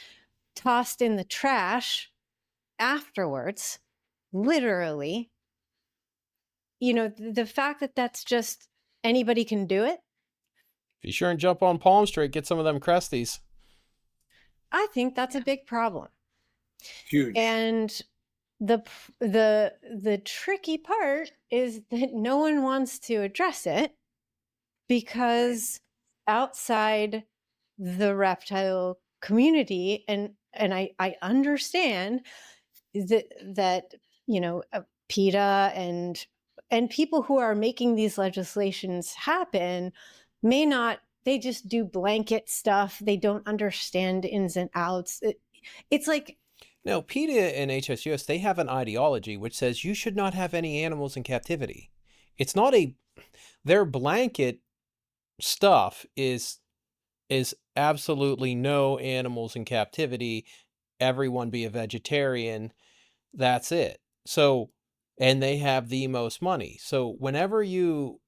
tossed in the trash afterwards, literally. You know, the fact that that's just anybody can do it. Be sure and jump on Palm Street, get some of them Cresties. I think that's a big problem. Huge. And the tricky part is that no one wants to address it, because outside the reptile community, and I understand that you know, PETA and people who are making these legislations happen may not, they just do blanket stuff. They don't understand ins and outs. It's like, no, PETA and HSUS, they have an ideology which says you should not have any animals in captivity. It's not their blanket stuff is absolutely no animals in captivity. Everyone be a vegetarian. That's it. So, and they have the most money. So whenever you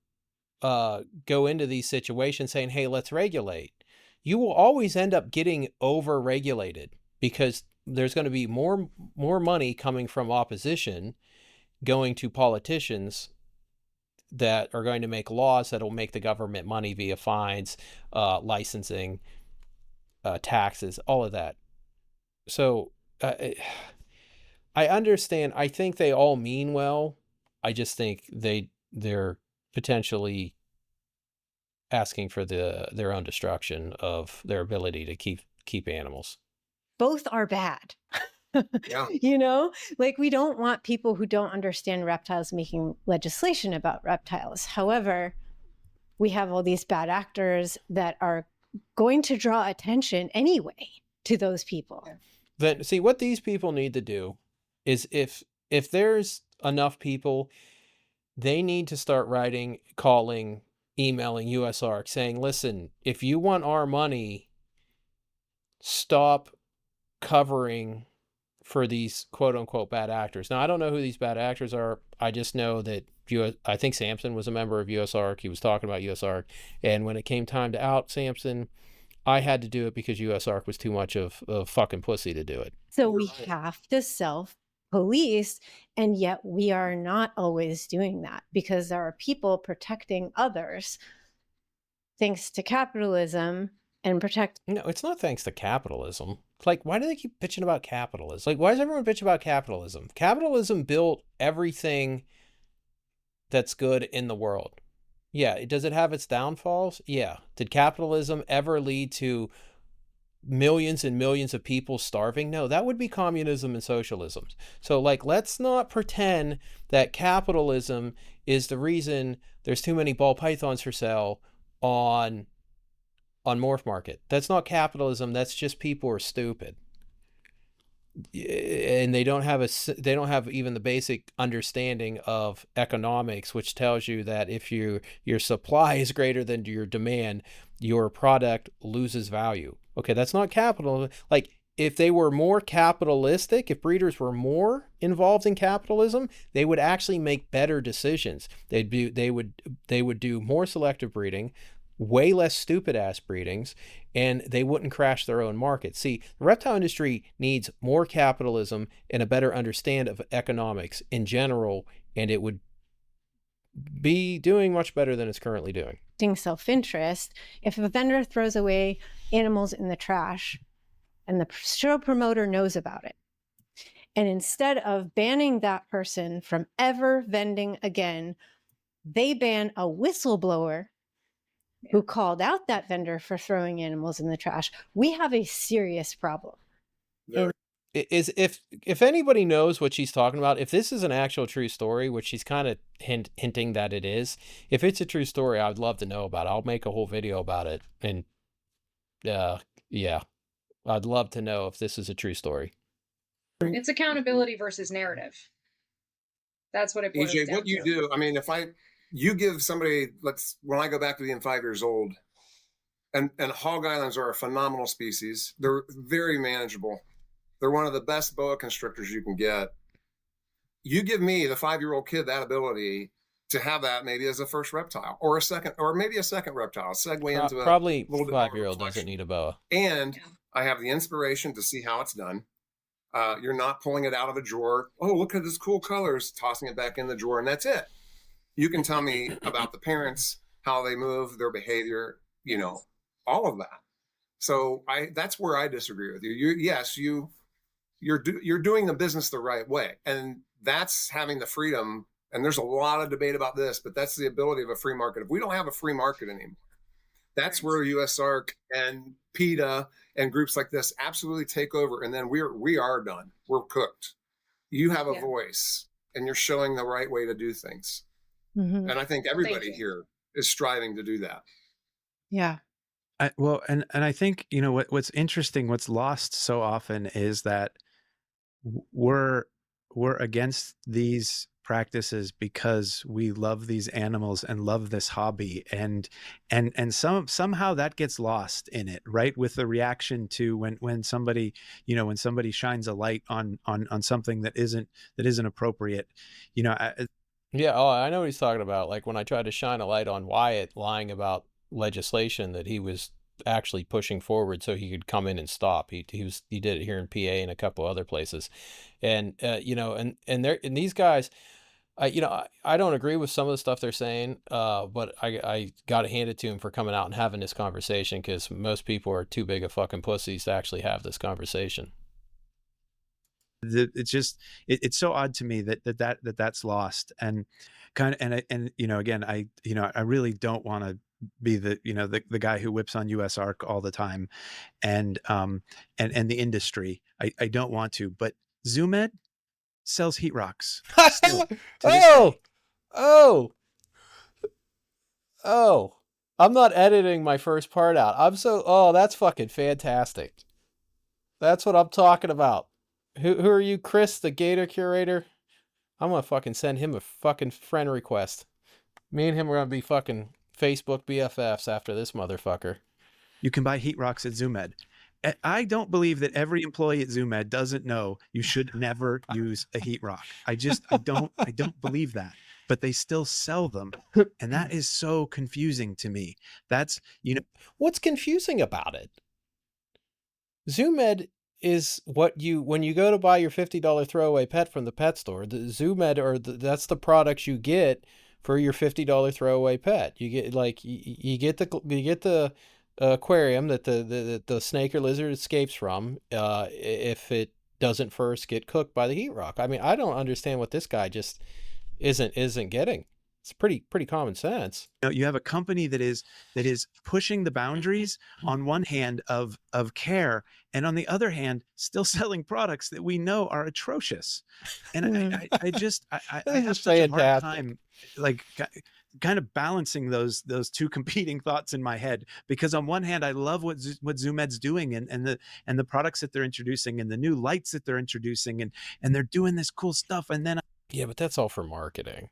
go into these situations saying, hey, let's regulate, you will always end up getting over-regulated, because there's going to be more money coming from opposition going to politicians that are going to make laws that will make the government money via fines, licensing, taxes, all of that. So I understand. I think they all mean well. I just think they're potentially asking for their own destruction of their ability to keep animals. Both are bad. Yeah. You know, like, we don't want people who don't understand reptiles making legislation about reptiles. However, we have all these bad actors that are going to draw attention anyway to those people. Then see, what these people need to do is, if there's enough people, they need to start writing, calling, emailing USARK saying, listen, if you want our money, stop covering for these quote unquote bad actors. Now, I don't know who these bad actors are. I just know that I think Samson was a member of USARK. He was talking about USARK. And when it came time to out Samson, I had to do it because USARK was too much of a fucking pussy to do it. So we have to self-police, and yet we are not always doing that, because there are people protecting others thanks to capitalism and protect. No, it's not thanks to capitalism. Like, why do they keep bitching about capitalism? Like, why does everyone bitch about capitalism? Capitalism built everything that's good in the world. Yeah, does it have its downfalls? Yeah. Did capitalism ever lead to millions and millions of people starving? No, that would be communism and socialism. So, like, let's not pretend that capitalism is the reason there's too many ball pythons for sale on Morph Market. That's not capitalism. That's just people are stupid, and they don't have even the basic understanding of economics, which tells you that if your supply is greater than your demand, your product loses value. Okay, that's not capitalism. Like, if they were more capitalistic, if breeders were more involved in capitalism, they would actually make better decisions. They would do more selective breeding, way less stupid ass breedings, and they wouldn't crash their own market. See, the reptile industry needs more capitalism and a better understand of economics in general, and it would be doing much better than it's currently doing. Self-interest. If a vendor throws away animals in the trash and the show promoter knows about it, and instead of banning that person from ever vending again, they ban a whistleblower who called out that vendor for throwing animals in the trash, we have a serious problem. Is if anybody knows what she's talking about, if this is an actual true story, which she's kind of hinting that it is, if it's a true story, I'd love to know about it. I'll make a whole video about it, and yeah, I'd love to know if this is a true story. It's accountability versus narrative. That's what it boils EJ, down what you to. do, I mean, you give somebody, when I go back to being 5 years old, and hog islands are a phenomenal species. They're very manageable. They're one of the best boa constrictors you can get. You give me, the 5-year-old kid, that ability to have that maybe as a first reptile or maybe a second reptile. Segue into probably a little bit 5-year-old doesn't need a boa. And I have the inspiration to see how it's done. You're not pulling it out of a drawer. Oh, look at this cool colors, tossing it back in the drawer, and that's it. You can tell me about the parents, how they move, their behavior, all of that. So that's where I disagree with you. You're doing the business the right way, and that's having the freedom. And there's a lot of debate about this, but that's the ability of a free market. If we don't have a free market anymore, that's where USARK and PETA and groups like this absolutely take over, and then we are done. We're cooked. You have a voice, and you're showing the right way to do things. Mm-hmm. And I think everybody here is striving to do that. Yeah. And I think, what's interesting, what's lost so often is that we're against these practices because we love these animals and love this hobby, and somehow that gets lost in it, right? With the reaction to when somebody shines a light on something that isn't appropriate, Yeah, I know what he's talking about. Like when I tried to shine a light on Wyatt lying about legislation that he was actually pushing forward so he could come in and stop. He did it here in PA and a couple other places, and and these guys, I don't agree with some of the stuff they're saying, but I got to hand it to him for coming out and having this conversation, because most people are too big of fucking pussies to actually have this conversation. It's just it's so odd to me that's lost, and again, I really don't want to be the guy who whips on USARK all the time, and the industry. I don't want to, but ZooMed sells heat rocks still. I'm not editing my first part out. That's fucking fantastic. That's what I'm talking about. Who are you, Chris, the Gator curator? I'm gonna fucking send him a fucking friend request. Me and him are gonna be fucking Facebook BFFs after this motherfucker. You can buy heat rocks at ZooMed. I don't believe that every employee at ZooMed doesn't know you should never use a heat rock. I don't believe that, but they still sell them, and that is so confusing to me. That's what's confusing about it. ZooMed is when you go to buy your $50 throwaway pet from the pet store, the ZooMed that's the products you get for your $50 throwaway pet. You get you get the aquarium that the snake or lizard escapes from if it doesn't first get cooked by the heat rock. I mean, I don't understand what this guy just isn't getting. It's pretty common sense. You have a company that is pushing the boundaries on one hand of care, and on the other hand still selling products that we know are atrocious. And I have such a hard time kind of balancing those two competing thoughts in my head, because on one hand I love what ZooMed's doing and the products that they're introducing and the new lights that they're introducing, and they're doing this cool stuff, and then yeah, but that's all for marketing.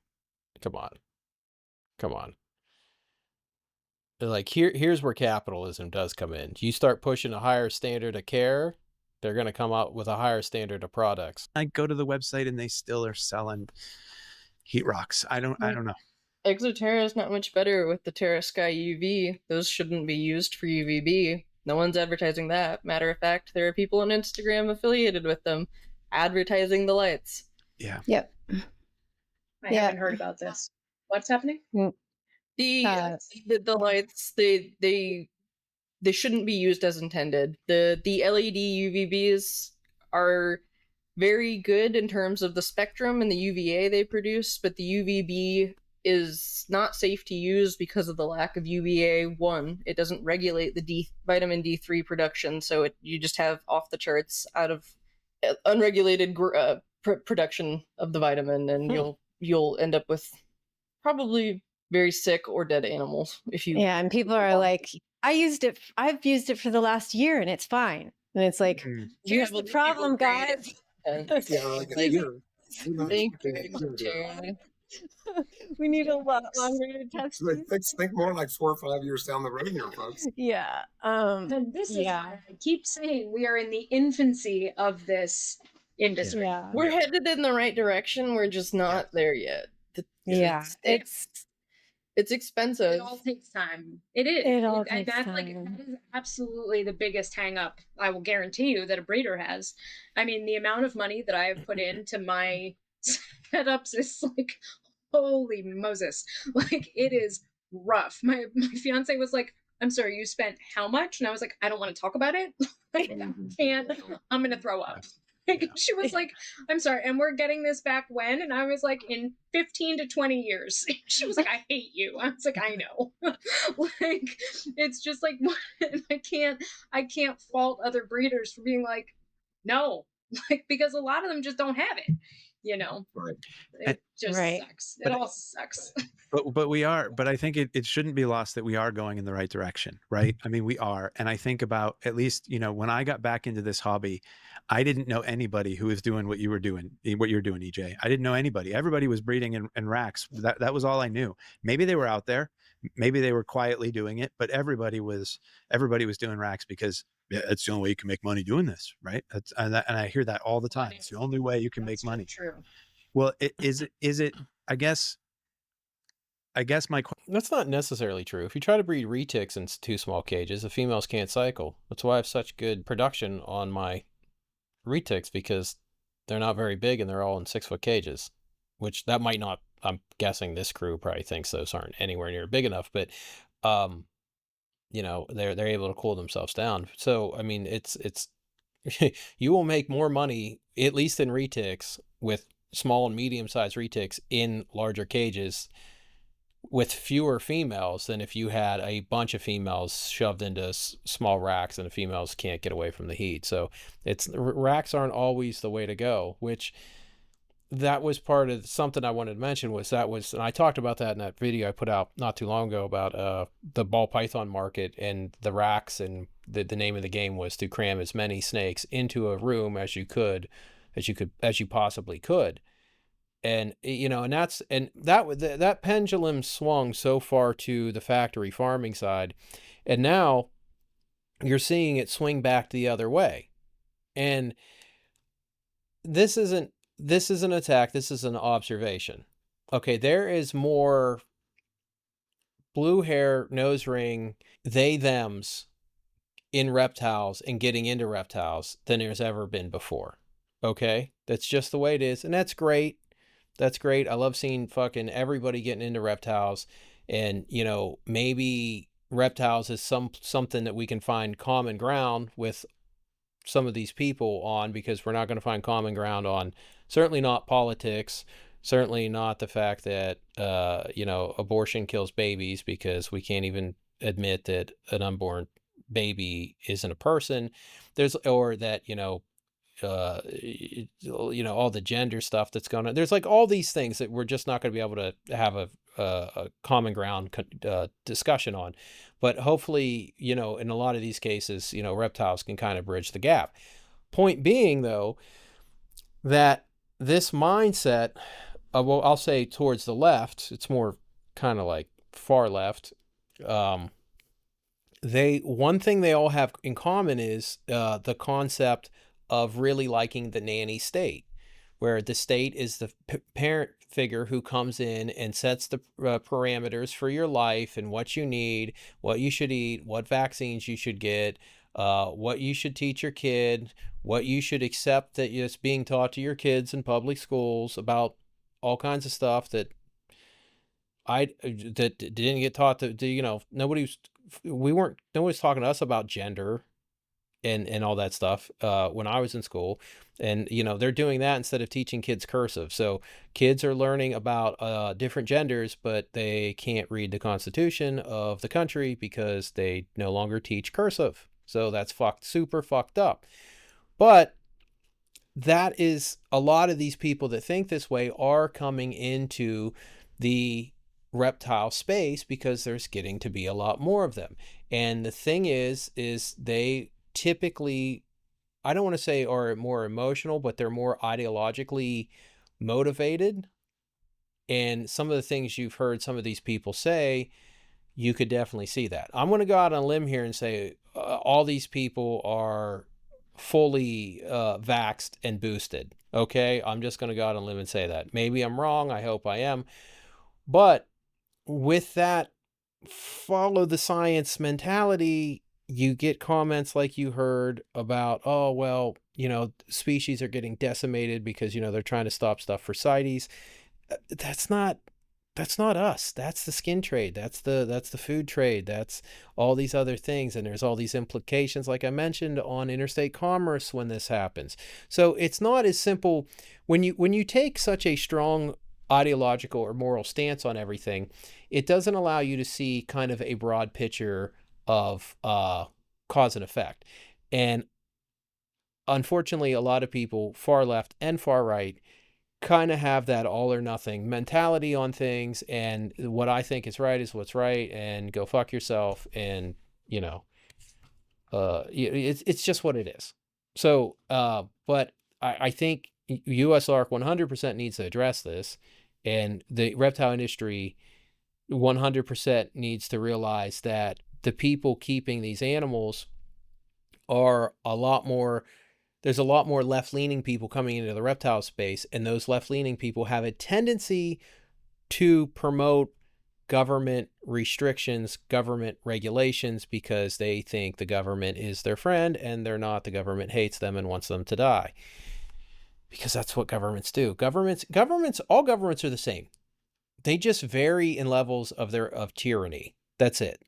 Come on. like here's where capitalism does come in. You start pushing a higher standard of care, they're going to come out with a higher standard of products. I go to the website and they still are selling heat rocks. I don't know. Exoterra is not much better with the Terra Sky UV. Those shouldn't be used for UVB. No one's advertising that. Matter of fact, there are people on Instagram affiliated with them advertising the lights. Yeah. Yep. I haven't heard about this. What's happening? The lights, they shouldn't be used as intended. The LED UVBs are very good in terms of the spectrum and the UVA they produce, but the UVB is not safe to use because of the lack of UVA. One, it doesn't regulate the vitamin D3 production, so you just have off the charts out of unregulated production of the vitamin, and you'll end up with probably very sick or dead animals if you. Yeah, and people are like, I've used it for the last year and it's fine. And it's like, here's the problem, guys. We need a lot longer to test this. Think more like 4 or 5 years down the road here, folks. Yeah. And this is why I keep saying we are in the infancy of this industry. Yeah. We're headed in the right direction. We're just not there yet. It's expensive. It all takes time. It is. And that's like, that is absolutely the biggest hang up, I will guarantee you, that a breeder has. I mean, the amount of money that I have put into my setups is like, holy Moses. Like, it is rough. My fiance was like, I'm sorry, you spent how much? And I was like, I don't want to talk about it. Like, I can't. I'm going to throw up. Like, she was like, I'm sorry, and we're getting this back when? And I was like, in 15 to 20 years. She was like, I hate you. I was like, I know. Like, it's just like, I can't fault other breeders for being like, no, like, because a lot of them just don't have it, you know? Right. It just sucks. It all sucks. But I think it shouldn't be lost that we are going in the right direction, right? I mean, we are. And I think about, at least, you know, when I got back into this hobby, I didn't know anybody who was doing what you're doing, EJ. I didn't know anybody. Everybody was breeding in racks. That was all I knew. Maybe they were out there, maybe they were quietly doing it, but everybody was doing racks because it's the only way you can make money doing this, right? And I hear that all the time. It's the only way you can make money. True. Well, is it? I guess that's not necessarily true. If you try to breed retics in too small cages, the females can't cycle. That's why I have such good production on my retics, because they're not very big and they're all in 6-foot cages, which that might not, I'm guessing this crew probably thinks those aren't anywhere near big enough, but you know, they're able to cool themselves down. So I mean, it's you will make more money, at least in retics, with small and medium sized retics in larger cages with fewer females than if you had a bunch of females shoved into small racks and the females can't get away from the heat. So racks aren't always the way to go, which that was part of something I wanted to mention and I talked about that in that video I put out not too long ago about the ball python market and the racks, and the name of the game was to cram as many snakes into a room as you possibly could. And, you know, that pendulum swung so far to the factory farming side. And now you're seeing it swing back the other way. And this isn't an attack. This is an observation. Okay. There is more blue hair, nose ring, thems in reptiles and getting into reptiles than there's ever been before. Okay. That's just the way it is. And that's great. That's great. I love seeing fucking everybody getting into reptiles, and, you know, maybe reptiles is something that we can find common ground with some of these people on, because we're not going to find common ground on, certainly not politics, certainly not the fact that, you know, abortion kills babies, because we can't even admit that an unborn baby isn't a person. Or that, you know, all the gender stuff that's going on. There's like all these things that we're just not going to be able to have a common ground discussion on. But hopefully, you know, in a lot of these cases, you know, reptiles can kind of bridge the gap. Point being, though, that this mindset, well, I'll say towards the left, it's more kind of like far left, one thing they all have in common is the concept of really liking the nanny state, where the state is the parent figure who comes in and sets the parameters for your life and what you need, what you should eat, what vaccines you should get, what you should teach your kid, what you should accept that is being taught to your kids in public schools about all kinds of stuff that that didn't get taught to nobody's talking to us about gender and all that stuff when I was in school. And they're doing that instead of teaching kids cursive. So kids are learning about different genders, but they can't read the Constitution of the country because they no longer teach cursive. So that's super fucked up. But that is, a lot of these people that think this way are coming into the reptile space because there's getting to be a lot more of them. And the thing is they typically, I don't want to say are more emotional, but they're more ideologically motivated. And some of the things you've heard some of these people say, you could definitely see that. I'm going to go out on a limb here and say all these people are fully vaxxed and boosted. Okay, I'm just going to go out on a limb and say that. Maybe I'm wrong. I hope I am. But with that follow the science mentality, you get comments like you heard about, oh, well, species are getting decimated because, they're trying to stop stuff for CITES. That's not us. That's the skin trade. That's the food trade. That's all these other things. And there's all these implications, like I mentioned, on interstate commerce when this happens. So it's not as simple when you take such a strong ideological or moral stance on everything. It doesn't allow you to see kind of a broad picture of cause and effect. And unfortunately, a lot of people, far left and far right, kind of have that all or nothing mentality on things, and what I think is right is what's right, and go fuck yourself, and it's just what it is. So but I think USARK 100% needs to address this, and the reptile industry 100% needs to realize that the people keeping these animals are there's a lot more left-leaning people coming into the reptile space, and those left-leaning people have a tendency to promote government restrictions, government regulations, because they think the government is their friend, and they're not. The government hates them and wants them to die. Because that's what governments do. All governments are the same. They just vary in levels of tyranny. That's it.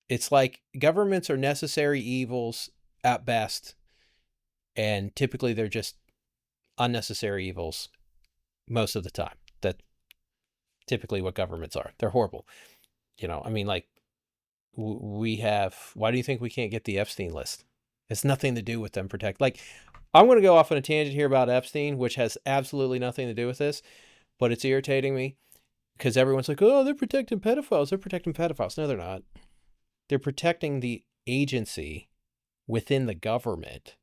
It's like governments are necessary evils at best, and typically they're just unnecessary evils most of the time. That's typically what governments are. They're horrible. Like why do you think we can't get the Epstein list? It's nothing to do with them like, I'm going to go off on a tangent here about Epstein, which has absolutely nothing to do with this, but it's irritating me because everyone's like, oh, they're protecting pedophiles. They're protecting pedophiles. No, they're not. They're protecting the agency within the government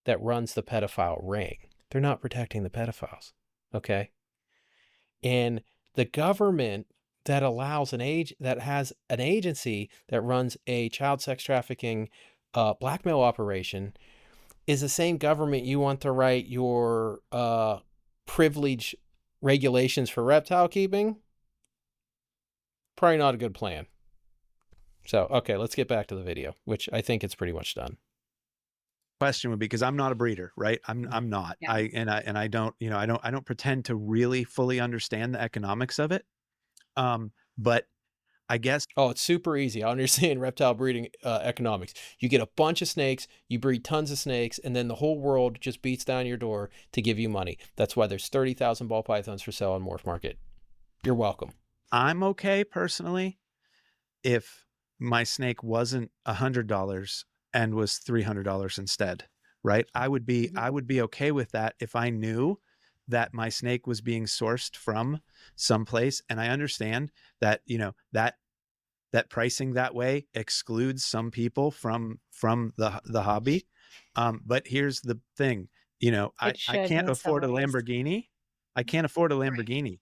that runs the pedophile ring. They're not protecting the pedophiles. Okay. And the government that allows that has an agency that runs a child sex trafficking blackmail operation is the same government you want to write your privilege regulations for reptile keeping. Probably not a good plan. So, okay, let's get back to the video, which I think it's pretty much done. Question would be, because I'm not a breeder, right? I'm not. Yeah. I don't, I don't pretend to really fully understand the economics of it. But I guess. Oh, it's super easy. I understand reptile breeding economics. You get a bunch of snakes, you breed tons of snakes, and then the whole world just beats down your door to give you money. That's why there's 30,000 ball pythons for sale on Morph Market. You're welcome. I'm okay personally if my snake wasn't $100 and was $300 instead, right? I would be okay with that if I knew that my snake was being sourced from someplace. And I understand that, that pricing that way excludes some people from the hobby. But here's the thing, I can't afford a Lamborghini. I can't afford a Lamborghini.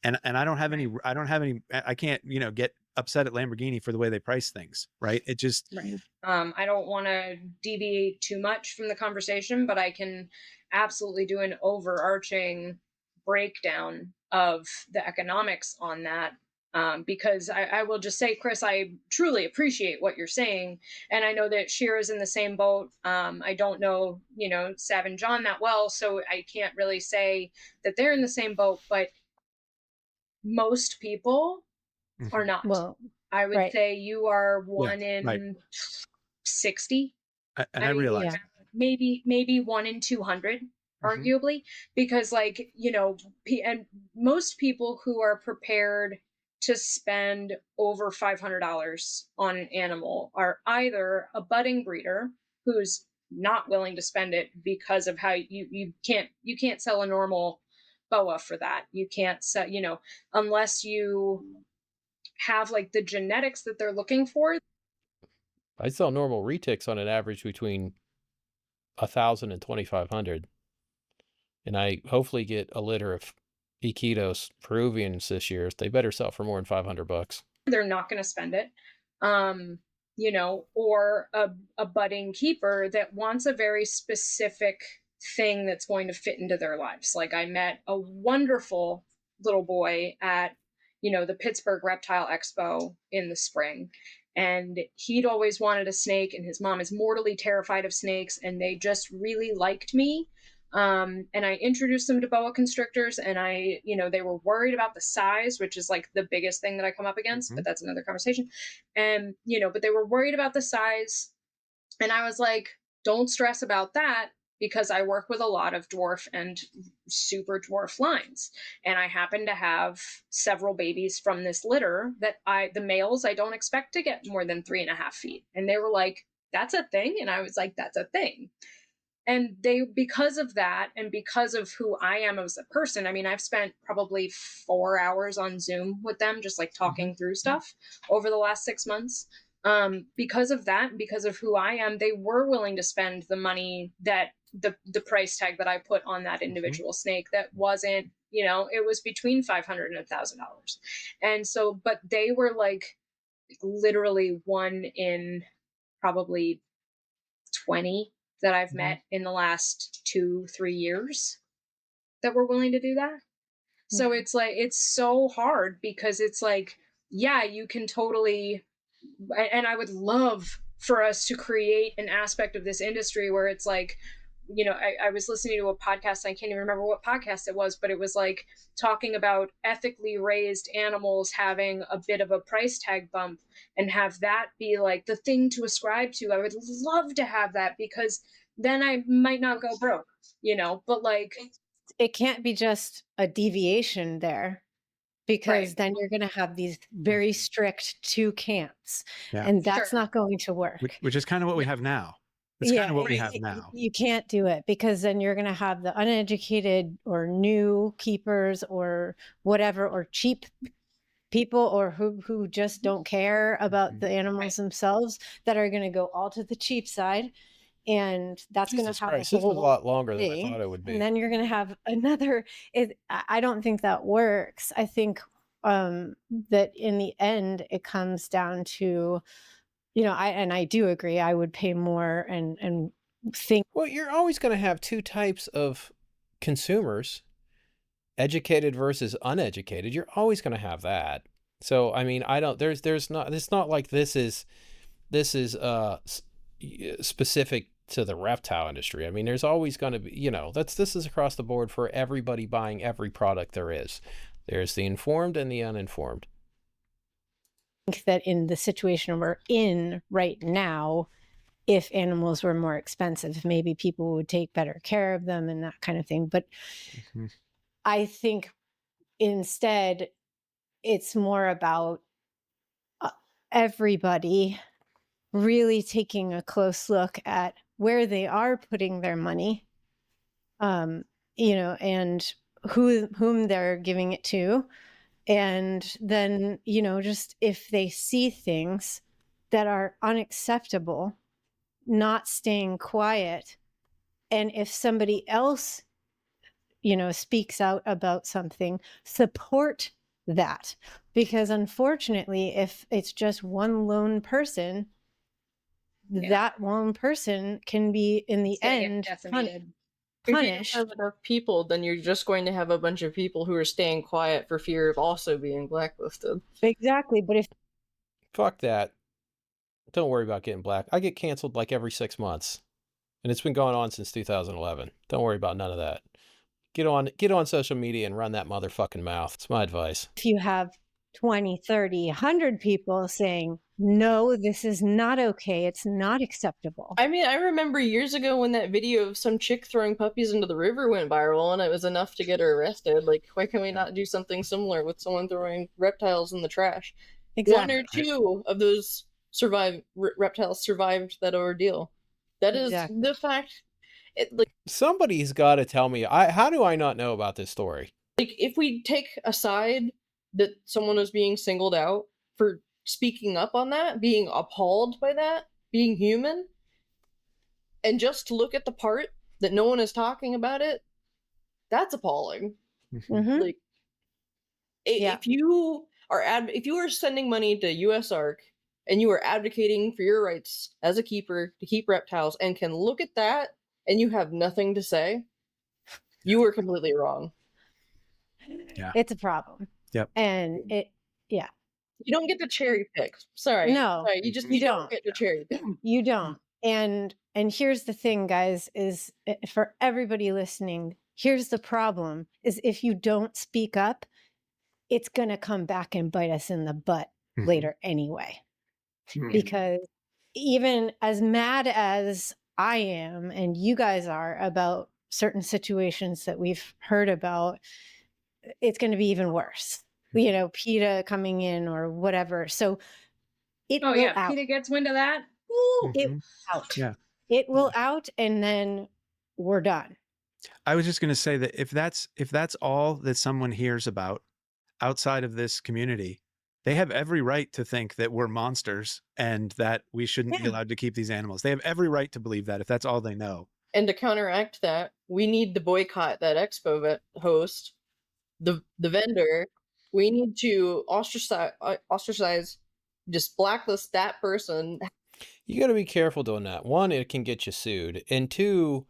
And I don't have any, I can't, get upset at Lamborghini for the way they price things, right? It just Right. I don't want to deviate too much from the conversation, but I can absolutely do an overarching breakdown of the economics on that. Because I will just say, Chris, I truly appreciate what you're saying. And I know that Shira's in the same boat. I don't know, Sav and John that well, so I can't really say that they're in the same boat, but most people are not. Well, I would right. say you are yeah, one in right. 60. And I realize, yeah. maybe 1 in 200, arguably, because and most people who are prepared to spend over $500 on an animal are either a budding breeder who's not willing to spend it because of how you can't sell a normal boa for that. You can't sell, unless you have like the genetics that they're looking for. I sell normal retics on an average between 1,000 and 2,500, and I hopefully get a litter of Iquitos Peruvians this year. They better sell for more than $500. They're not going to spend it. Or a budding keeper that wants a very specific thing that's going to fit into their lives. Like, I met a wonderful little boy at, the Pittsburgh Reptile Expo in the spring. And he'd always wanted a snake, and his mom is mortally terrified of snakes, and they just really liked me. And I introduced them to boa constrictors, and they were worried about the size, which is like the biggest thing that I come up against, but that's another conversation. And, but they were worried about the size. And I was like, don't stress about that, because I work with a lot of dwarf and super dwarf lines. And I happen to have several babies from this litter that the males, I don't expect to get more than 3.5 feet. And they were like, that's a thing. And I was like, that's a thing. And because of that, and because of who I am as a person, I mean, I've spent probably 4 hours on Zoom with them, just like talking through stuff over the last 6 months. Because of that, because of who I am, they were willing to spend the money that the price tag that I put on that individual snake that wasn't, it was between $500 and $1,000. And so, but they were like literally 1 in probably 20 that I've met in the last 2-3 years that were willing to do that. So it's like, it's so hard, because it's like, yeah, you can totally, and I would love for us to create an aspect of this industry where it's like, I was listening to a podcast, I can't even remember what podcast it was, but it was like talking about ethically raised animals having a bit of a price tag bump, and have that be like the thing to ascribe to. I would love to have that, because then I might not go broke, but like, It can't be just a deviation there, because Right. then you're going to have these very strict 2 camps, Yeah. and that's Sure. not going to work. which is kind of what we have now. It's kind of what we have now. You can't do it, because then you're going to have the uneducated or new keepers or whatever, or cheap people, or who just don't care about the animals themselves, that are going to go all to the cheap side. And that's going Jesus to have Christ, a this was a whole lot longer than I day. thought it would be. And then you're going to have another. I don't think that works. I think that in the end, it comes down to, I do agree. I would pay more and think. Well, you're always going to have 2 types of consumers, educated versus uneducated. You're always going to have that. So, I mean, there's not, it's not like this is specific to the reptile industry. I mean, there's always going to be, this is across the board for everybody buying every product there is. There's the informed and the uninformed. I think that in the situation we're in right now, if animals were more expensive, maybe people would take better care of them and that kind of thing. But I think instead, it's more about everybody really taking a close look at where they are putting their money, and whom they're giving it to. And then, just if they see things that are unacceptable, not staying quiet. And if somebody else, speaks out about something, support that, because unfortunately, if it's just one lone person, that one person can be in the end decimated. If you don't punished. have enough people, then you're just going to have a bunch of people who are staying quiet for fear of also being blacklisted. Exactly, but if Fuck that. Don't worry about getting black. I get canceled like every 6 months. And it's been going on since 2011. Don't worry about none of that. Get on social media and run that motherfucking mouth. It's my advice. if you have 20, 30, 100 people saying, no, this is not okay, it's not acceptable. I mean, I remember years ago when that video of some chick throwing puppies into the river went viral, and it was enough to get her arrested. Like, why can we not do something similar with someone throwing reptiles in the trash? Exactly. 1 or 2 of those reptiles survived that ordeal. That is Exactly. the fact. Somebody's got to tell me. How do I not know about this story? Like, if we take aside that someone was being singled out for speaking up on that, being appalled by that, being human, and just look at the part that no one is talking about it, that's appalling. Mhm. Like, Yeah. if you are sending money to USARK and you are advocating for your rights as a keeper to keep reptiles and can look at that and you have nothing to say, you were completely wrong. Yeah. It's a problem. Yep. And yeah. You don't get to cherry pick. Sorry. No, Sorry, you don't don't. get to cherry pick. You don't. And here's the thing, guys, is for everybody listening, here's the problem, is if you don't speak up, it's going to come back and bite us in the butt later anyway. Because even as mad as I am and you guys are about certain situations that we've heard about, it's going to be even worse. You know, PETA coming in or whatever. So it will out. PETA gets wind of that. It out. Yeah. It will out, and then we're done. I was just going to say that if that's all that someone hears about outside of this community, they have every right to think that we're monsters and that we shouldn't be allowed to keep these animals. They have every right to believe that if that's all they know. And to counteract that, we need to boycott that expo host, the vendor. We need to ostracize, just blacklist that person. You got to be careful doing that. 1, it can get you sued. And 2,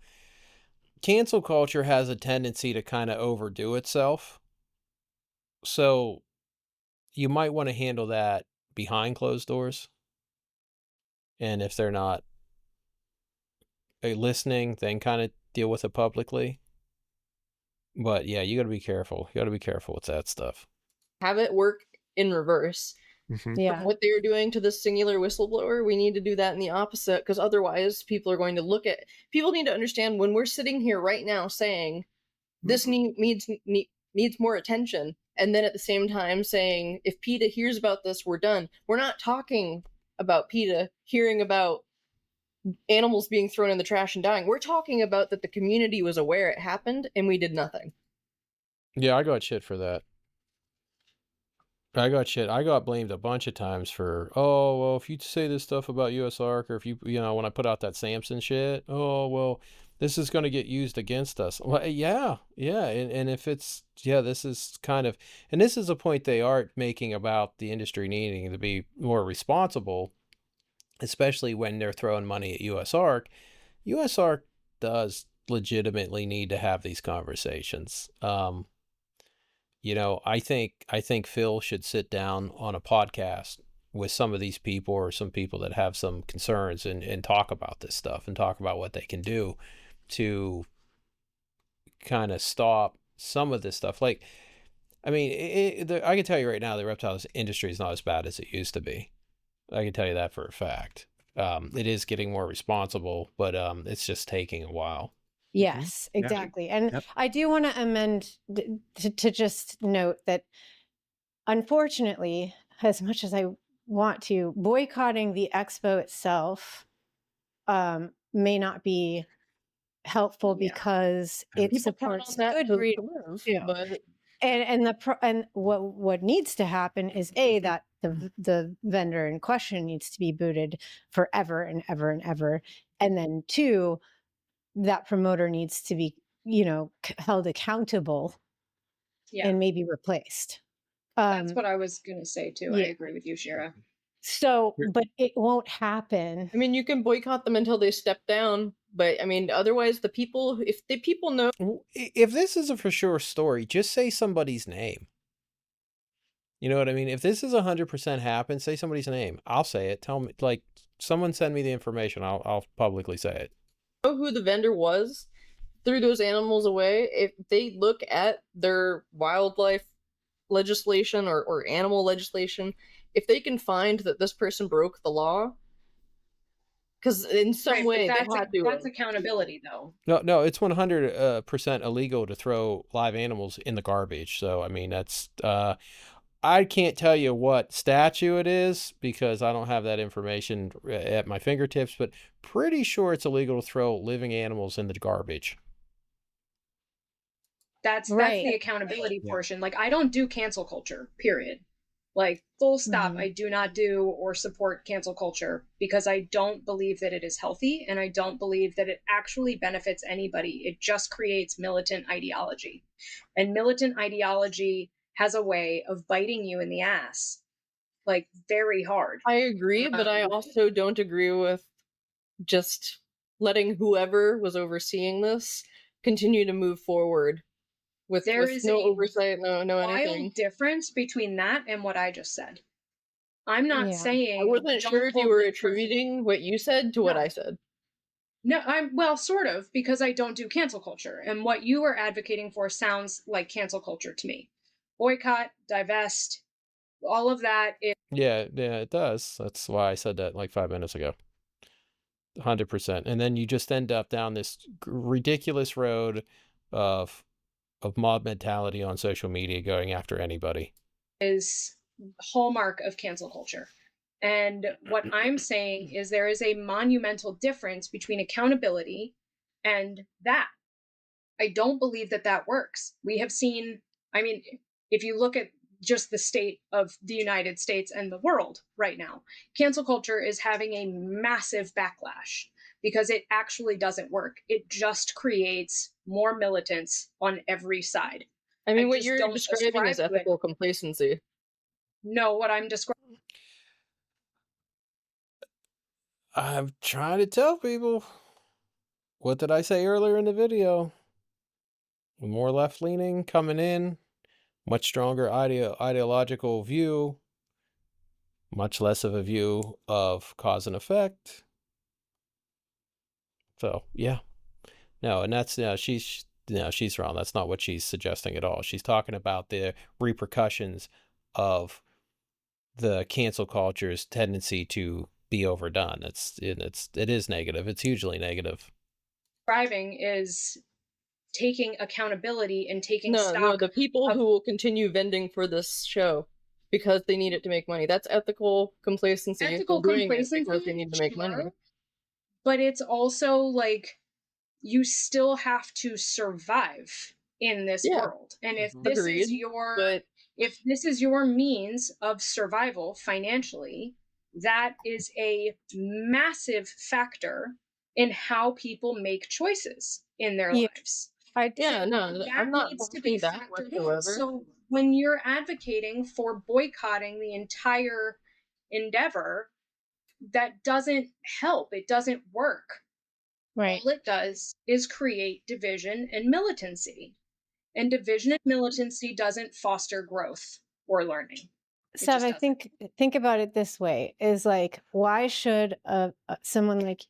cancel culture has a tendency to kind of overdo itself. So you might want to handle that behind closed doors. And if they're not listening, then kind of deal with it publicly. But yeah, you got to be careful. You got to be careful with that stuff. Have it work in reverse. Yeah. From what they were doing to this singular whistleblower, we need to do that in the opposite, because otherwise people are going to people need to understand when we're sitting here right now saying this needs more attention, and then at the same time saying if PETA hears about this, we're done. We're not talking about PETA hearing about animals being thrown in the trash and dying. We're talking about that the community was aware it happened and we did nothing. Yeah, I got shit for that. I got blamed a bunch of times for, oh, well, if you say this stuff about USARK, or if when I put out that Samson shit, oh, well, this is going to get used against us. Well, yeah. And if this is kind of, and this is a point they are making about the industry needing to be more responsible, especially when they're throwing money at USARK. USARK does legitimately need to have these conversations. I think Phil should sit down on a podcast with some of these people or some people that have some concerns and talk about this stuff and talk about what they can do to kind of stop some of this stuff. Like, I mean, I can tell you right now, the reptiles industry is not as bad as it used to be. I can tell you that for a fact. It is getting more responsible, but it's just taking a while. Yes, exactly. And I do want to amend to just note that, unfortunately, as much as I want to, boycotting the expo itself may not be helpful because it supports good breed. And what needs to happen is that the vendor in question needs to be booted forever and ever and ever, and then 2, that promoter needs to be held accountable and maybe replaced. That's what I was gonna say too. I yeah. agree with you, Shira. So, but it won't happen. I mean, you can boycott them until they step down, but I mean, otherwise, if the people know. If this is a for sure story, just say somebody's name. You know what I mean? If this is 100% happen, say somebody's name. I'll say it. Tell me, like, someone send me the information. I'll publicly say it. Know who the vendor was, threw those animals away. If they look at their wildlife legislation or animal legislation, if they can find that this person broke the law, because in some way they had to. That's accountability, though. No, it's 100% illegal to throw live animals in the garbage. So I mean, that's I can't tell you what statute it is because I don't have that information at my fingertips, but pretty sure it's illegal to throw living animals in the garbage. That's the accountability portion. Like, I don't do cancel culture, period. Like, full stop. I do not do or support cancel culture because I don't believe that it is healthy, and I don't believe that it actually benefits anybody. It just creates militant ideology. And militant ideology has a way of biting you in the ass, like, very hard. I agree, but I also don't agree with just letting whoever was overseeing this continue to move forward with no oversight, no anything. Wild difference between that and what I just said. I'm not saying. I wasn't sure if you were attributing what you said to what I said. No, well, sort of, because I don't do cancel culture, and what you are advocating for sounds like cancel culture to me. Boycott, divest, all of that. Yeah, it does. That's why I said that like 5 minutes ago. 100%. And then you just end up down this ridiculous road of mob mentality on social media going after anybody. Is hallmark of cancel culture. And what I'm saying is there is a monumental difference between accountability and that. I don't believe that works. We have seen, I mean, if you look at just the state of the United States and the world right now, cancel culture is having a massive backlash because it actually doesn't work. It just creates more militants on every side. I mean, what you're describing is ethical complacency. No, what I'm describing. I'm trying to tell people. What did I say earlier in the video? More left-leaning coming in, much stronger ideological view, much less of a view of cause and effect. So, yeah. No, and that's, she's wrong. That's not what she's suggesting at all. She's talking about the repercussions of the cancel culture's tendency to be overdone. It is negative. It's hugely negative. Describing is taking accountability and taking stock. No, the people who will continue vending for this show because they need it to make money. That's ethical complacency. Ethical complacency because they need to make money. But it's also like you still have to survive in this world. And if this is your means of survival financially, that is a massive factor in how people make choices in their lives. I'm not needs to be that whatsoever. So when you're advocating for boycotting the entire endeavor, that doesn't help. It doesn't work. Right. All it does is create division and militancy. And division and militancy doesn't foster growth or learning. Seb, I think about it this way, is like, why should someone like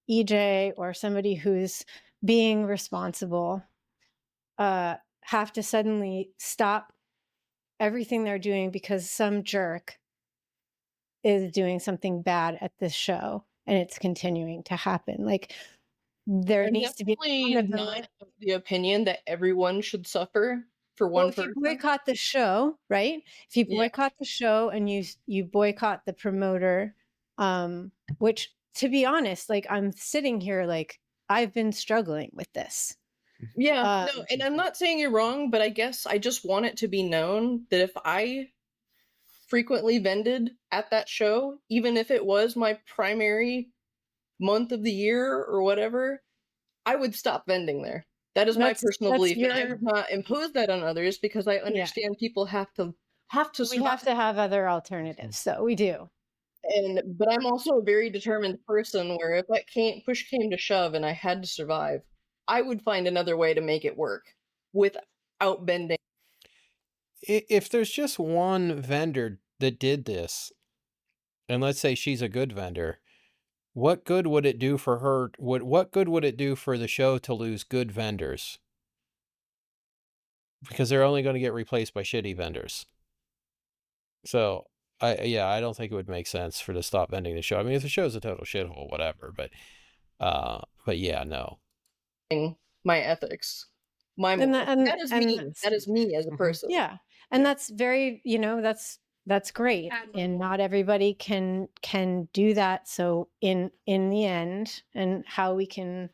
EJ or somebody who's being responsible have to suddenly stop everything they're doing because some jerk is doing something bad at this show and it's continuing to happen? Like, there needs to be not the opinion that everyone should suffer for one person. If you boycott the show, right? If you boycott the show and you boycott the promoter, which, to be honest, like, I'm sitting here like, I've been struggling with this. Yeah, no, and I'm not saying you're wrong, but I guess I just want it to be known that if I frequently vended at that show, even if it was my primary month of the year or whatever, I would stop vending there. That is my personal belief. And I would not impose that on others because I understand people have to have to We survive. have to have other alternatives, so we do. But I'm also a very determined person where if push came to shove and I had to survive, I would find another way to make it work without bending. If there's just one vendor that did this, and let's say she's a good vendor, what good would it do for her? What good would it do for the show to lose good vendors? Because they're only going to get replaced by shitty vendors. So I don't think it would make sense for to stop vending the show. I mean, if the show's a total shithole, whatever. But yeah, no. My ethics, my And that is me. that's- That is me as a person. Yeah. And that's very, that's great. Admirable. And not everybody can do that. So in the end, and how we can,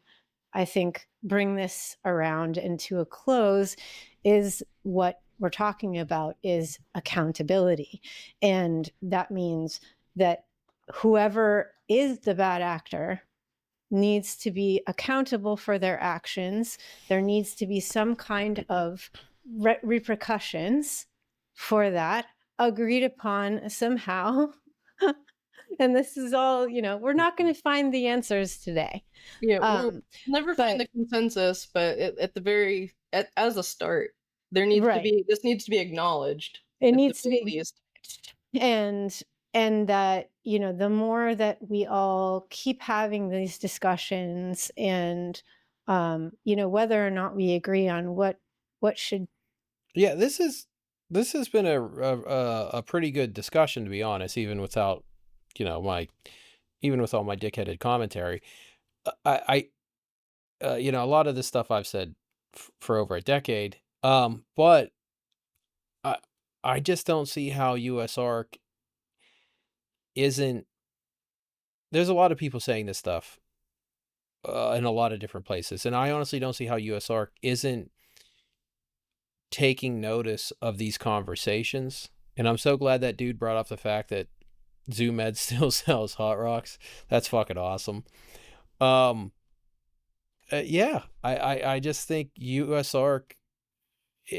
I think, bring this around and to a close is what we're talking about is accountability. And that means that whoever is the bad actor needs to be accountable for their actions. There needs to be some kind of repercussions for that agreed upon somehow. And this is all, we're not going to find the answers today. Yeah, we'll never find the consensus, but as a start, there needs to be, this needs to be acknowledged. It needs to be, and that, the more that we all keep having these discussions and, whether or not we agree on what should. Yeah, this has been a pretty good discussion, to be honest, even without, even with all my dickheaded commentary. I a lot of this stuff I've said for over a decade. But I just don't see how USARK isn't. There's a lot of people saying this stuff in a lot of different places, and I honestly don't see how USARK isn't taking notice of these conversations. And I'm so glad that dude brought up the fact that ZoomEd still sells Hot Rocks. That's fucking awesome. Yeah, I just think USARK,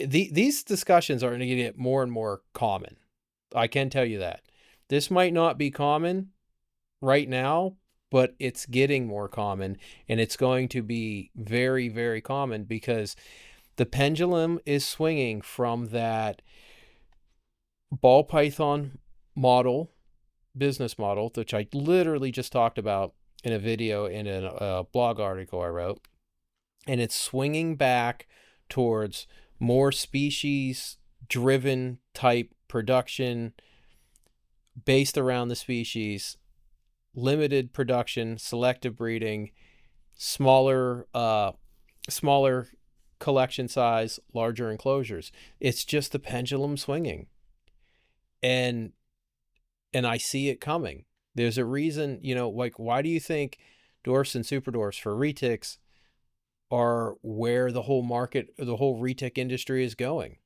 these discussions are going to get more and more common. I can tell you that. This might not be common right now, but it's getting more common, and it's going to be very, very common because the pendulum is swinging from that ball python model, business model, which I literally just talked about in a video in a blog article I wrote, and it's swinging back towards more species driven type production based around the species, limited production, selective breeding, smaller collection size, larger enclosures. It's just the pendulum swinging. And I see it coming. There's a reason, like, why do you think dwarfs and super dwarfs for retics are where the whole retic industry is going?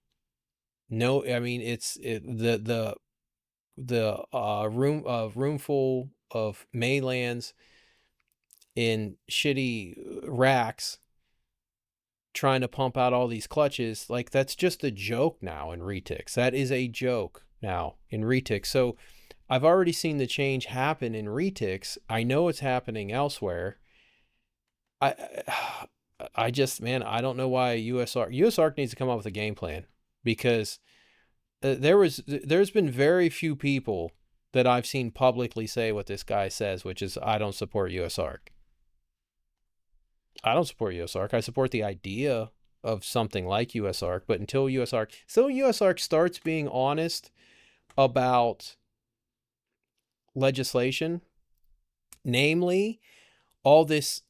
No, I mean, it's the roomful of mainlands in shitty racks trying to pump out all these clutches. Like, that's just a joke now in retics. That is a joke now in retics. So I've already seen the change happen in retics. I know it's happening elsewhere. I just, man, I don't know why USARK needs to come up with a game plan, because there's been very few people that I've seen publicly say what this guy says, which is, I don't support USARK. I don't support USARK. I support the idea of something like USARK, but until USARK starts being honest about legislation, namely all this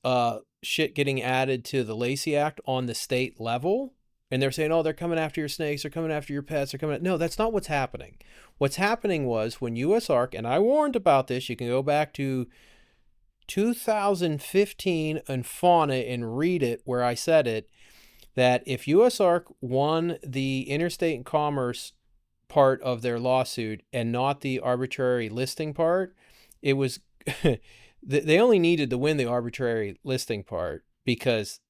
shit getting added to the Lacey Act on the state level, and they're saying, oh, they're coming after your snakes, they're coming after your pets, No, that's not what's happening. What's happening was when USARK, and I warned about this, you can go back to 2015 and Fauna and read it, where I said it, that if USARK won the interstate commerce part of their lawsuit and not the arbitrary listing part, it was they only needed to win the arbitrary listing part because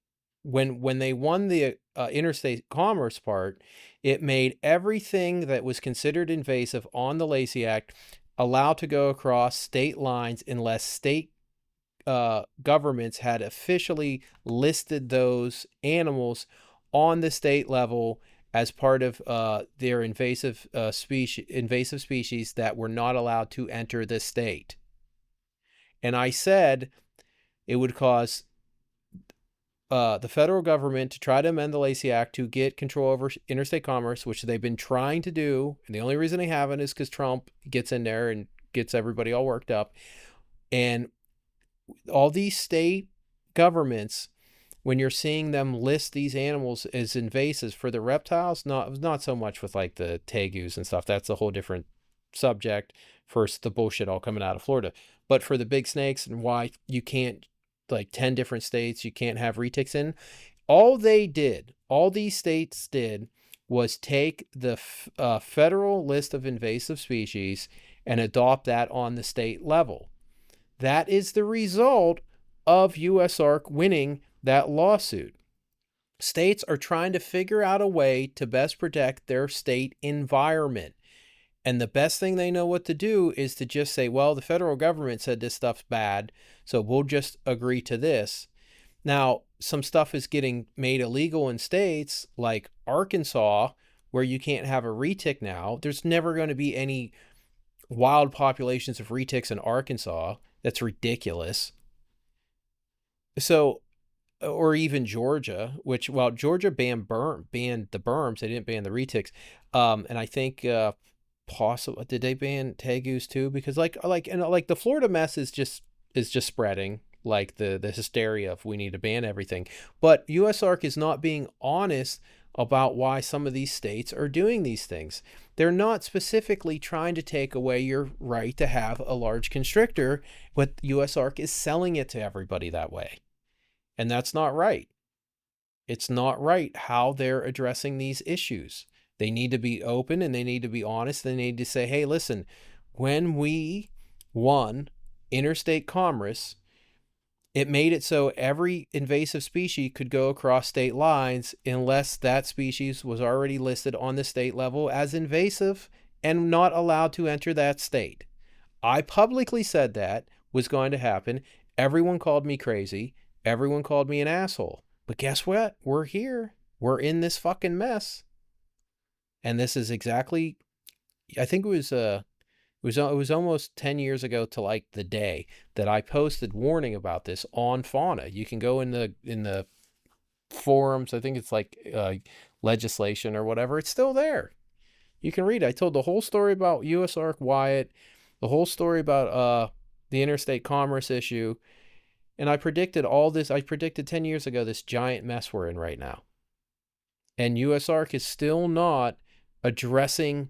when they won the interstate commerce part, it made everything that was considered invasive on the Lacey Act allowed to go across state lines unless state governments had officially listed those animals on the state level as part of their invasive species that were not allowed to enter the state. And I said it would cause the federal government to try to amend the Lacey Act to get control over interstate commerce, which they've been trying to do. And the only reason they haven't is because Trump gets in there and gets everybody all worked up. And all these state governments, when you're seeing them list these animals as invasives for the reptiles, not so much with like the tegus and stuff. That's a whole different subject. First, the bullshit all coming out of Florida. But for the big snakes and why you can't, like 10 different states, you can't have retics in, all these states did was take the federal list of invasive species and adopt that on the state level. That is the result of USARK winning that lawsuit. States are trying to figure out a way to best protect their state environment. And the best thing they know what to do is to just say, well, the federal government said this stuff's bad, so we'll just agree to this. Now, some stuff is getting made illegal in states like Arkansas, where you can't have a retic now. There's never going to be any wild populations of retics in Arkansas. That's ridiculous. So, or even Georgia, which, well, Georgia banned the berms. They didn't ban the retics. And I think possibly did they ban tegus too? Because like the Florida mess is just spreading, like the hysteria of we need to ban everything. But USARK is not being honest about why some of these states are doing these things. They're not specifically trying to take away your right to have a large constrictor, but USARK is selling it to everybody that way. And that's not right. It's not right how they're addressing these issues. They need to be open and they need to be honest. They need to say, hey, listen, when we won interstate commerce, it made it so every invasive species could go across state lines unless that species was already listed on the state level as invasive and not allowed to enter that state. I publicly said that was going to happen. Everyone called me crazy. Everyone called me an asshole. But guess what? We're here. We're in this fucking mess. And this is exactly, I think it was almost 10 years ago to like the day that I posted warning about this on fauna. You can go in the forums. I think it's like legislation or whatever. It's still there. You can read it. I told the whole story about USARK Wyatt, the whole story about the interstate commerce issue. And I predicted all this. I predicted 10 years ago this giant mess we're in right now. And USARK is still not addressing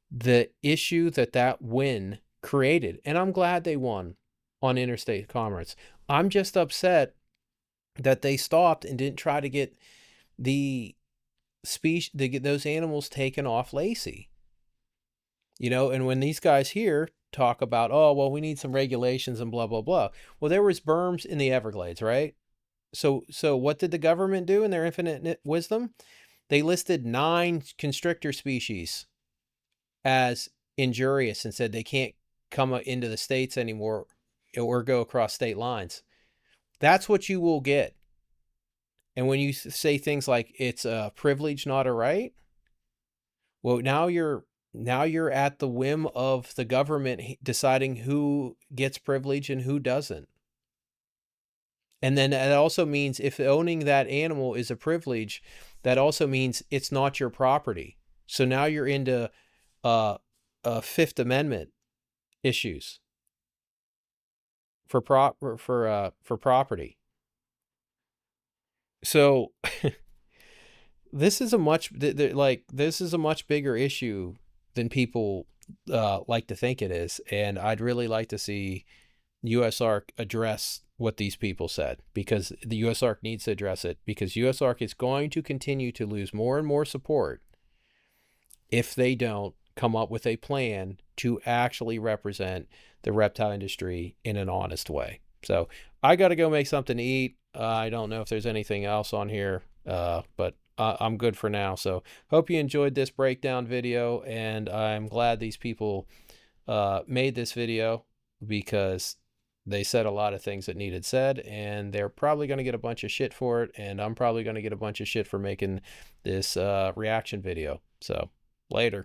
the issue that win created. And I'm glad they won on interstate commerce. I'm just upset that they stopped and didn't try to get the species, to get those animals taken off Lacey. You know, and when these guys here talk about, oh, well, we need some regulations and blah, blah, blah. Well, there was berms in the Everglades, right? So what did the government do in their infinite wisdom? They listed 9 constrictor species as injurious and said they can't come into the states anymore or go across state lines. That's what you will get. And when you say things like it's a privilege, not a right, well, now you're at the whim of the government deciding who gets privilege and who doesn't. And then it also means if owning that animal is a privilege, that also means it's not your property. So now you're into Fifth Amendment issues for property. So this is a much bigger issue than people like to think it is, and I'd really like to see USARK address what these people said, because the USARK needs to address it, because USARK is going to continue to lose more and more support if they don't come up with a plan to actually represent the reptile industry in an honest way. So I got to go make something to eat. I don't know if there's anything else on here, but I'm good for now. So hope you enjoyed this breakdown video, and I'm glad these people made this video because they said a lot of things that needed said, and they're probably going to get a bunch of shit for it, and I'm probably going to get a bunch of shit for making this reaction video. So later.